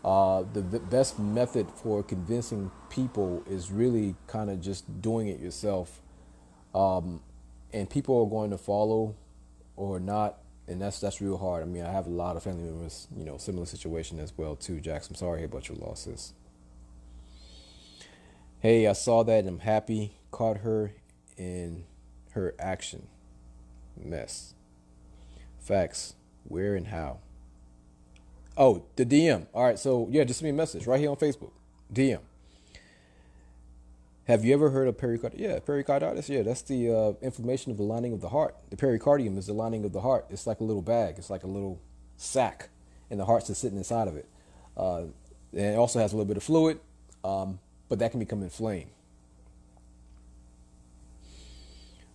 The best method for convincing people is really kind of just doing it yourself. And people are going to follow or not. And that's real hard. I mean, I have a lot of family members, similar situation as well too. Jax, I'm sorry about your losses. Hey, I saw that and I'm happy. Caught her in her action. Mess. Facts. Where and how? Oh, the DM. All right, so yeah, just send me a message right here on Facebook. DM. Have you ever heard of pericarditis? Yeah, pericarditis. Yeah, that's the inflammation of the lining of the heart. The pericardium is the lining of the heart. It's like a little bag. It's like a little sac, and the heart's just sitting inside of it. And it also has a little bit of fluid, but that can become inflamed.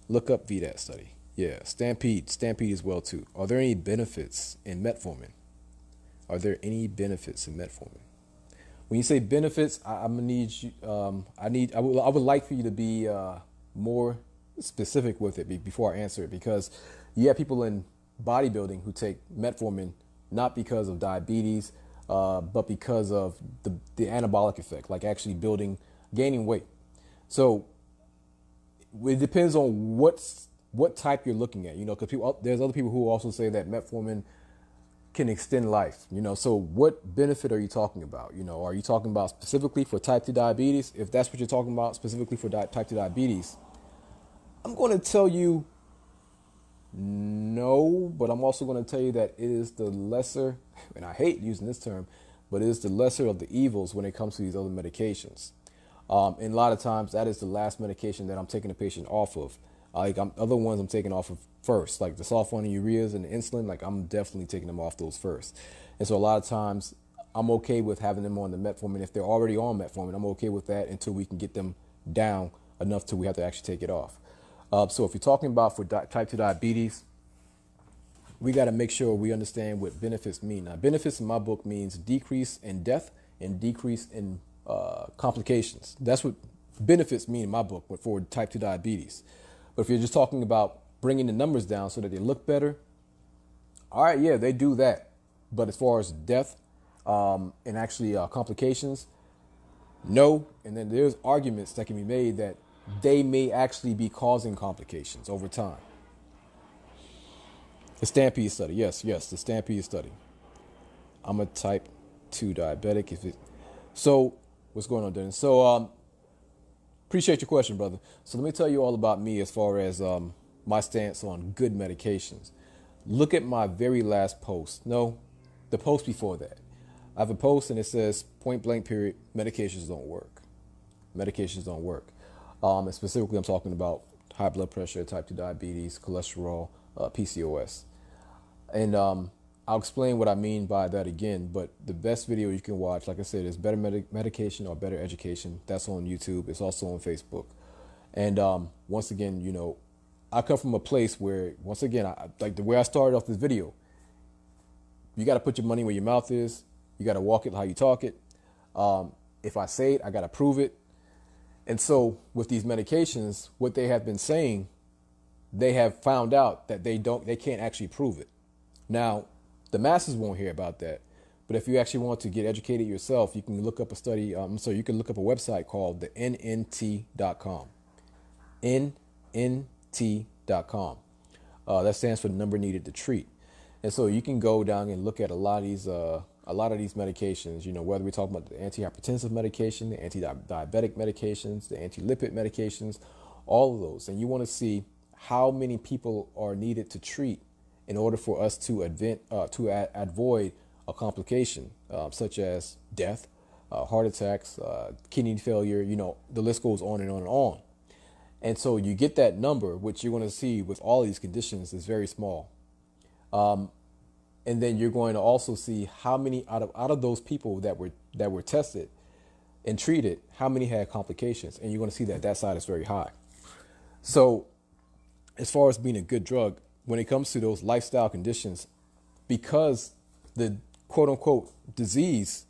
Look up VDAT study. Yeah, Stampede as well too. Are there any benefits in metformin? Are there any benefits in metformin? When you say benefits, I'm gonna need you. I would like for you to be more specific with it before I answer it, because you have people in bodybuilding who take metformin not because of diabetes, but because of the anabolic effect, like actually gaining weight. So it depends on what type you're looking at, because there's other people who also say that metformin can extend life, so what benefit are you talking about? Are you talking about specifically for type 2 diabetes? If that's what you're talking about specifically for type 2 diabetes, I'm going to tell you no, but I'm also going to tell you that it is the lesser, and I hate using this term, but it is the lesser of the evils when it comes to these other medications. And a lot of times that is the last medication that I'm taking a patient off of. Other ones I'm taking off of first, like the sulfonylureas and the insulin, like I'm definitely taking them off those first. And so a lot of times I'm okay with having them on the metformin. If they're already on metformin, I'm okay with that until we can get them down enough till we have to actually take it off. So if you're talking about for type 2 diabetes, we got to make sure we understand what benefits mean. Now, benefits in my book means decrease in death and decrease in complications. That's what benefits mean in my book for type 2 diabetes. But if you're just talking about bringing the numbers down so that they look better, all right, yeah, they do that. But as far as death and actually complications, no. And then there's arguments that can be made that they may actually be causing complications over time. The Stampede study, yes, the Stampede study. I'm a type 2 diabetic. So what's going on, Dennis? So appreciate your question, brother. So let me tell you all about me as far as my stance on good medications. Look at my very last post. No, the post before that. I have a post and it says point blank period, medications don't work. Medications don't work. And specifically, I'm talking about high blood pressure, type 2 diabetes, cholesterol, PCOS. And I'll explain what I mean by that again, but the best video you can watch, like I said, is Better Medication or Better Education. That's on YouTube. It's also on Facebook. And once again, I come from a place where, once again, like the way I started off this video, you got to put your money where your mouth is. You got to walk it how you talk it. If I say it, I got to prove it. And so with these medications, what they have been saying, they have found out that they can't actually prove it. Now, the masses won't hear about that. But if you actually want to get educated yourself, you can look up a study. You can look up a website called the NNT.com. NNT.com. That stands for the number needed to treat. And so you can go down and look at a lot of these medications, whether we're talking about the antihypertensive medication, the anti-diabetic medications, the anti-lipid medications, all of those. And you want to see how many people are needed to treat in order for us to avoid a complication, such as death, heart attacks, kidney failure, the list goes on and on and on. And so you get that number, which you're going to see with all these conditions is very small. And then you're going to also see how many out of those people that were tested and treated, how many had complications. And you're going to see that side is very high. So as far as being a good drug, when it comes to those lifestyle conditions, because the quote unquote disease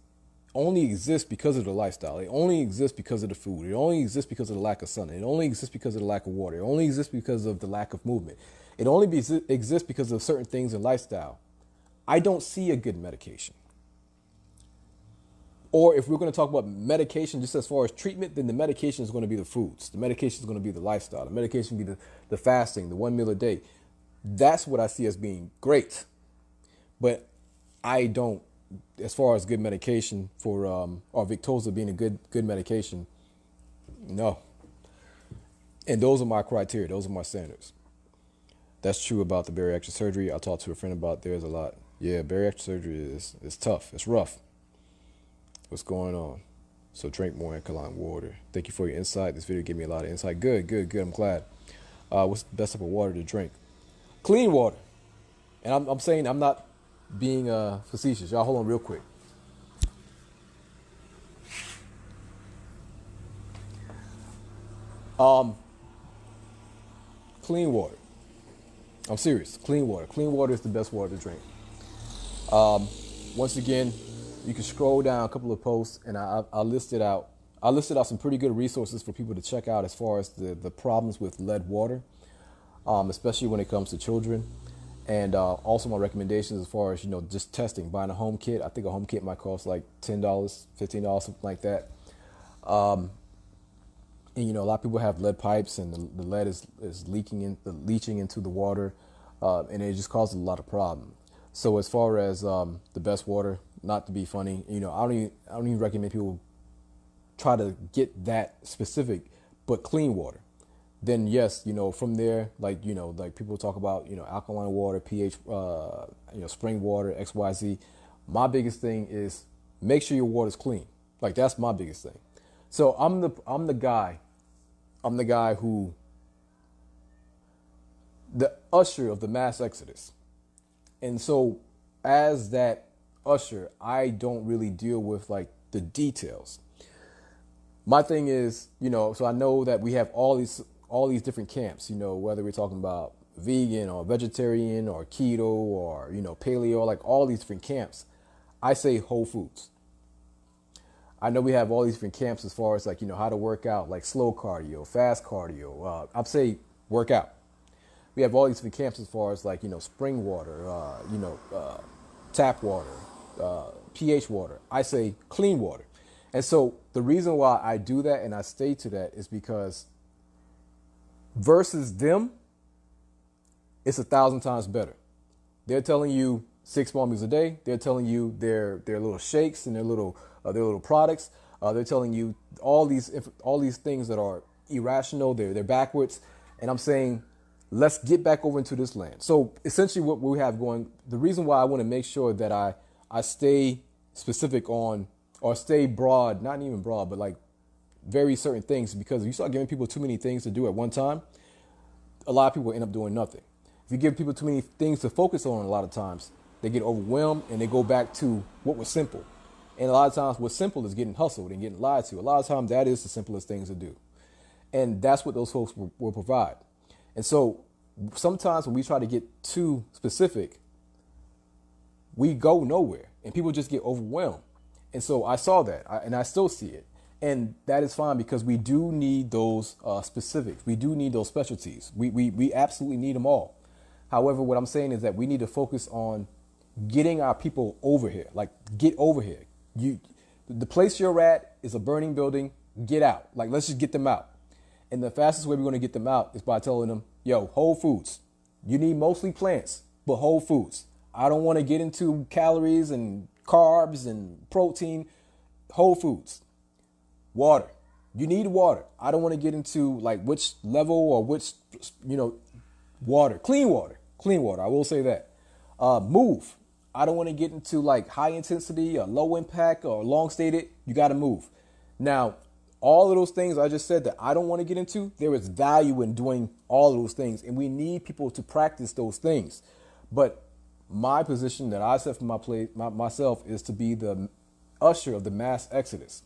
only exists because of the lifestyle. It only exists because of the food. It only exists because of the lack of sun. It only exists because of the lack of water. It only exists because of the lack of movement. It only exists because of certain things in lifestyle. I don't see a good medication. Or if we're going to talk about medication just as far as treatment, then the medication is going to be the foods. The medication is going to be the lifestyle. The medication will be the fasting, the 1 meal a day. That's what I see as being great. But I don't, as far as good medication for, or Victoza being a good medication, no. And those are my criteria. Those are my standards. That's true about the bariatric surgery. I talked to a friend about there's a lot. Yeah, bariatric surgery is tough. It's rough. What's going on? So drink more alkaline water. Thank you for your insight. This video gave me a lot of insight. Good. I'm glad. What's the best type of water to drink? Clean water. And I'm saying I'm not being facetious. Y'all hold on real quick. Clean water. I'm serious. Clean water. Clean water is the best water to drink. Once again, you can scroll down a couple of posts, and I listed out some pretty good resources for people to check out as far as the problems with lead water, especially when it comes to children, and also my recommendations as far as just testing, buying a home kit. I think a home kit might cost like $10, $15, something like that. And a lot of people have lead pipes, and the lead is leaching into the water, and it just causes a lot of problems. So as far as the best water, not to be funny, I don't even recommend people try to get that specific, but clean water. Then yes, from there, like people talk about, alkaline water, pH, spring water, XYZ. My biggest thing is make sure your water is clean. Like that's my biggest thing. So I'm the guy who, the usher of the mass exodus. And so as that usher, I don't really deal with like the details. My thing is, so I know that we have all these different camps, whether we're talking about vegan or vegetarian or keto or, paleo, like all these different camps. I say whole foods. I know we have all these different camps as far as like, how to work out, like slow cardio, fast cardio. I'd say work out. We have all these different camps as far as like, spring water, tap water, pH water. I say clean water. And so the reason why I do that and I stay to that is because versus them, it's 1,000 times better. They're telling you 6 small meals a day. They're telling you their little shakes and their little products. They're telling you all these things that are irrational. They're backwards. And I'm saying, let's get back over into this land. So essentially what we have going, the reason why I want to make sure that I stay specific on, or stay broad, not even broad, but like very certain things, because if you start giving people too many things to do at one time, a lot of people end up doing nothing. If you give people too many things to focus on, a lot of times they get overwhelmed and they go back to what was simple. And a lot of times what's simple is getting hustled and getting lied to. A lot of times that is the simplest things to do. And that's what those folks will provide. And so sometimes when we try to get too specific, we go nowhere and people just get overwhelmed. And so I saw that and I still see it. And that is fine because we do need those specifics. We do need those specialties. We absolutely need them all. However, what I'm saying is that we need to focus on getting our people over here. Like, get over here. The place you're at is a burning building. Get out. Like, let's just get them out. And the fastest way we're going to get them out is by telling them, yo, whole foods. You need mostly plants, but whole foods. I don't want to get into calories and carbs and protein. Whole foods. Water. You need water. I don't want to get into like which level or which, you know, water. Clean water. Clean water. I will say that. Move. I don't want to get into like high intensity or low impact or long stated. You got to move. Now, all of those things I just said that I don't want to get into, there is value in doing all of those things. And we need people to practice those things. But my position that I set for myself is to be the usher of the mass exodus.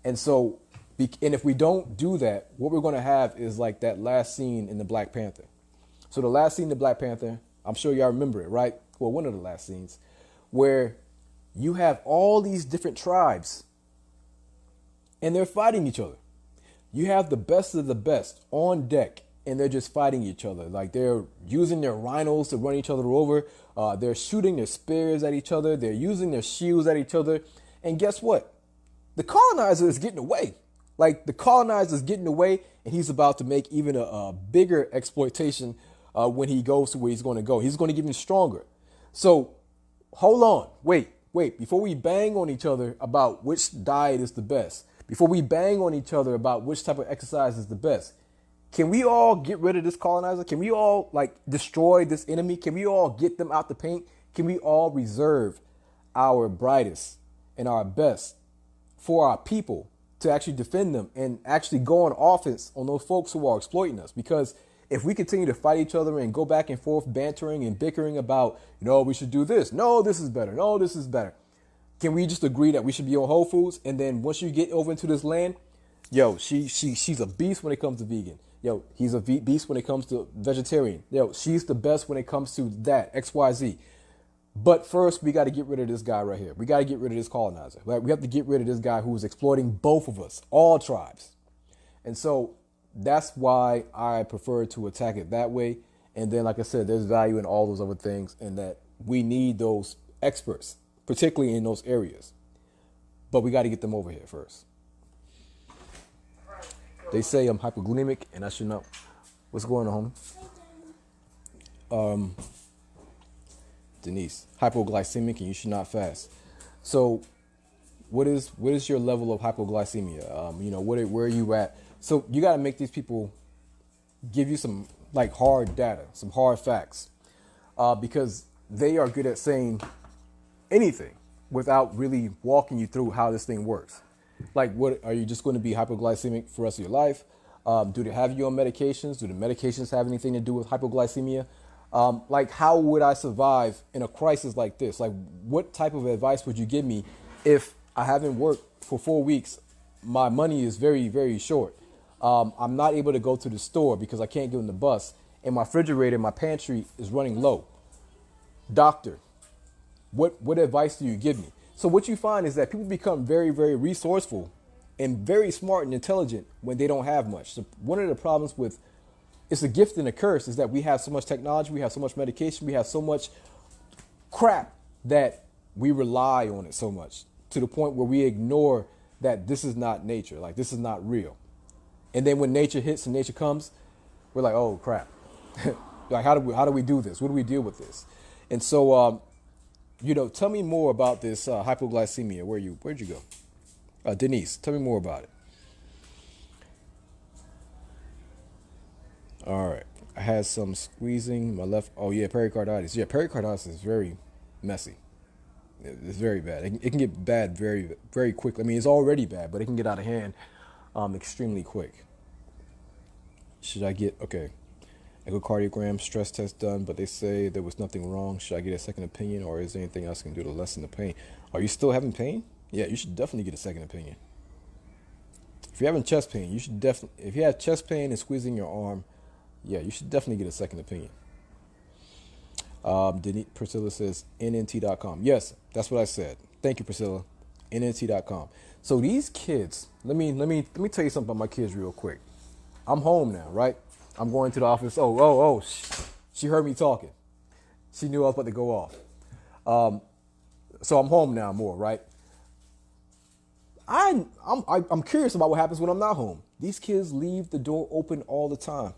And so, and if we don't do that, what we're going to have is like that last scene in the Black Panther. So the last scene in the Black Panther, I'm sure y'all remember it, right? Well, one of the last scenes where you have all these different tribes and they're fighting each other. You have the best of the best on deck and they're just fighting each other. Like they're using their rhinos to run each other over. They're shooting their spears at each other. They're using their shields at each other. And guess what? The colonizer is getting away. Like the colonizer is getting away and he's about to make even a bigger exploitation when he goes to where he's going to go. He's going to get even stronger. So hold on. Wait. Before we bang on each other about which diet is the best, before we bang on each other about which type of exercise is the best, can we all get rid of this colonizer? Can we all like destroy this enemy? Can we all get them out the paint? Can we all reserve our brightest and our best for our people to actually defend them and actually go on offense on those folks who are exploiting us? Because if we continue to fight each other and go back and forth bantering and bickering about, we should do this. No, this is better. No, this is better. Can we just agree that we should be on Whole Foods? And then once you get over into this land, she's a beast when it comes to vegan. He's a beast when it comes to vegetarian. She's the best when it comes to that, XYZ. But first, we got to get rid of this guy right here. We got to get rid of this colonizer. Right? We have to get rid of this guy who is exploiting both of us, all tribes. And so that's why I prefer to attack it that way. And then, like I said, there's value in all those other things and that we need those experts, particularly in those areas. But we got to get them over here first. They say I'm hypoglycemic and I should know. What's going on, homie? Denise, hypoglycemic and you should not fast. So what is your level of hypoglycemia? Where are you at? So you got to make these people give you some like hard data, some hard facts, because they are good at saying anything without really walking you through how this thing works. Like, what are you just going to be hypoglycemic for the rest of your life? Do they have you on medications? Do the medications have anything to do with hypoglycemia? Like, how would I survive in a crisis like this? Like, what type of advice would you give me if I haven't worked for 4 weeks? My money is very, very short. I'm not able to go to the store because I can't get on the bus. And my refrigerator, my pantry is running low. Doctor, what advice do you give me? So what you find is that people become very, very resourceful and very smart and intelligent when they don't have much. So one of the problems with it's a gift and a curse is that we have so much technology, we have so much medication, we have so much crap that we rely on it so much to the point where we ignore that this is not nature, like this is not real. And then when nature hits and nature comes, we're like, oh crap. Like how do we do this? What do we deal with this? And so tell me more about this hypoglycemia. Where'd you go? Denise, tell me more about it. All right. I had some squeezing my left. Oh yeah, pericarditis. Yeah, pericarditis is very messy. It's very bad. It can get bad very, very quickly. I mean, it's already bad, but it can get out of hand extremely quick. Should I get, echocardiogram, stress test done, but they say there was nothing wrong. Should I get a second opinion or is there anything else I can do to lessen the pain? Are you still having pain? Yeah, you should definitely get a second opinion. If you're having chest pain, if you have chest pain and squeezing your arm, yeah, you should definitely get a second opinion. Priscilla says nnt.com. Yes, that's what I said. Thank you, Priscilla. nnt.com. So these kids, let me tell you something about my kids real quick. I'm home now, right? I'm going to the office. She heard me talking. She knew I was about to go off. So I'm home now more, right? I'm curious about what happens when I'm not home. These kids leave the door open all the time.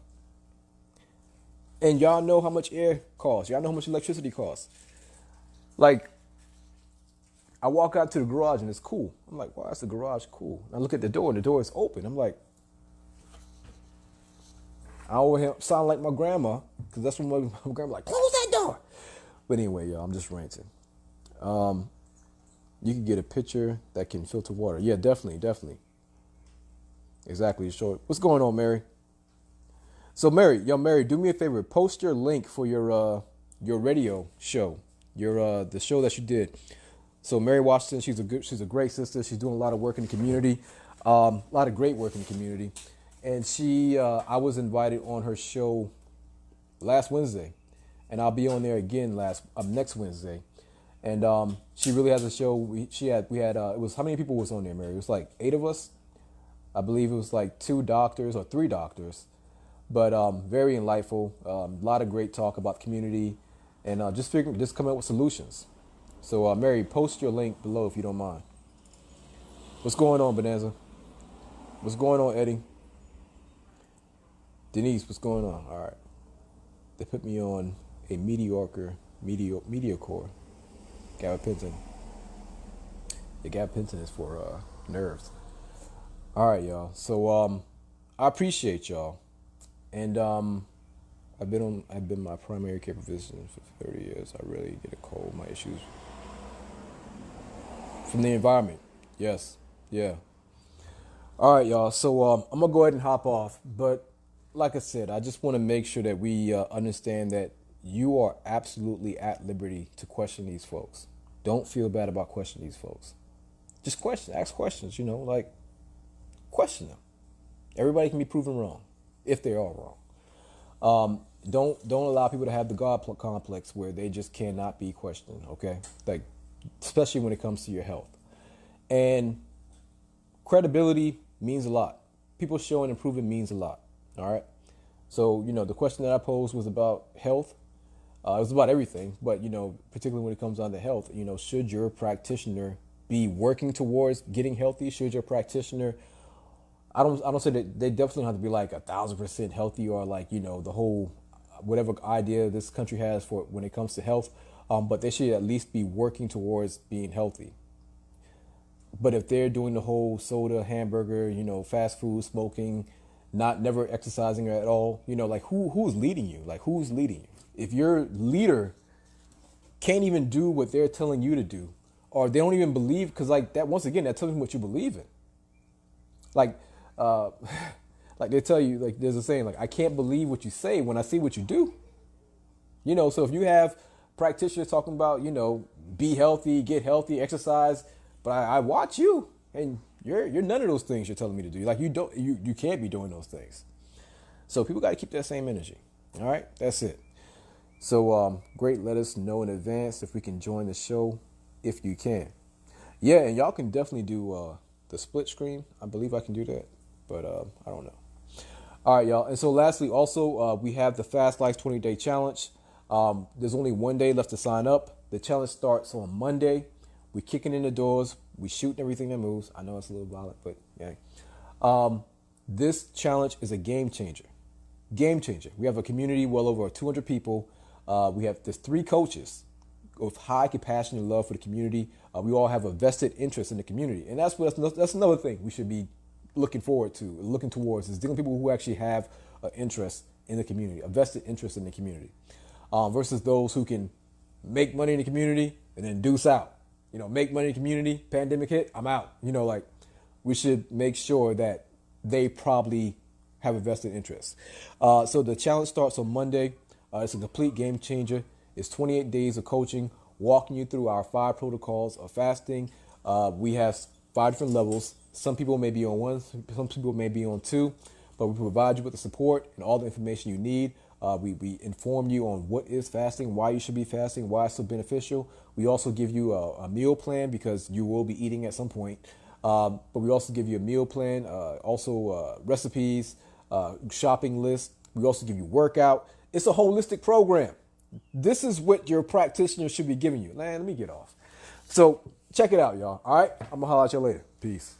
And y'all know how much air costs. Y'all know how much electricity costs. Like, I walk out to the garage and it's cool. I'm like, wow, that's the garage, cool. And I look at the door and the door is open. I'm like, I always sound like my grandma, because that's when my grandma like, close that door. But anyway, y'all, I'm just ranting. You can get a pitcher that can filter water. Yeah, definitely, definitely. Exactly, sure. What's going on, Mary? So, Mary, do me a favor. Post your link for your radio show, the show that you did. So, Mary Washington, she's a great sister. She's doing a lot of work in the community, a lot of great work in the community, and I was invited on her show last Wednesday, and I'll be on there again next Wednesday. And she really has a show. We had it was, how many people was on there, Mary? It was like 8 of us. I believe it was like 2 doctors or 3 doctors, but very enlightful. A lot of great talk about the community, and just coming up with solutions. So Mary, post your link below if you don't mind. What's going on, Bonanza? What's going on, Eddie? Denise, what's going on? All right. They put me on a mediocre gabapentin. The gabapentin is for nerves. All right, y'all. So I appreciate y'all, and I've been my primary care physician for 30 years. I really get a cold. My issues from the environment. Yes, yeah. All right, y'all. So I'm gonna go ahead and hop off, but like I said, I just want to make sure that we understand that you are absolutely at liberty to question these folks. Don't feel bad about questioning these folks. Just ask questions. Like, question them. Everybody can be proven wrong if they are wrong. Don't allow people to have the God complex where they just cannot be questioned. Okay, like, especially when it comes to your health. And credibility means a lot. People showing and proving means a lot. All right. So, the question that I posed was about health. It was about everything, but, particularly when it comes down to health, should your practitioner be working towards getting healthy? Should your practitioner, I don't say that they definitely don't have to be like 1,000% healthy, or like, the whole, whatever idea this country has for when it comes to health. But they should at least be working towards being healthy. But if they're doing the whole soda, hamburger, fast food, smoking, never exercising at all, like who's leading you? Like, who's leading you? If your leader can't even do what they're telling you to do, or they don't even believe, because like that, once again, that tells me what you believe in. Like, like they tell you, like there's a saying, like, I can't believe what you say when I see what you do. So if you have practitioners talking about, be healthy, get healthy, exercise, but I watch you and you're none of those things you're telling me to do. Like, you can't be doing those things. So people got to keep that same energy. All right, that's it. So great. Let us know in advance if we can join the show, if you can. Yeah, and y'all can definitely do the split screen. I believe I can do that, but I don't know. All right, y'all. And so lastly, also, we have the Fast Life 20-day challenge. There's only 1 day left to sign up. The challenge starts on Monday. We kicking in the doors. We shooting everything that moves. I know it's a little violent, but yeah. This challenge is a game changer. Game changer. We have a community well over 200 people. There's 3 coaches with high compassion and love for the community. We all have a vested interest in the community, and that's another thing we should be looking towards, is dealing with people who actually have an interest in the community, a vested interest in the community, versus those who can make money in the community and then deuce out. Make money in the community, pandemic hit, I'm out. Like, we should make sure that they probably have a vested interest. So the challenge starts on Monday. It's a complete game changer. It's 28 days of coaching, walking you through our 5 protocols of fasting. We have 5 different levels. Some people may be on 1, some people may be on 2, but we provide you with the support and all the information you need. We inform you on what is fasting, why you should be fasting, why it's so beneficial. We also give you a meal plan, because you will be eating at some point. But we also give you a meal plan, also recipes, shopping list. We also give you workout. It's a holistic program. This is what your practitioner should be giving you. Man, let me get off. So check it out, y'all. All right, I'm gonna holler at you later. Peace.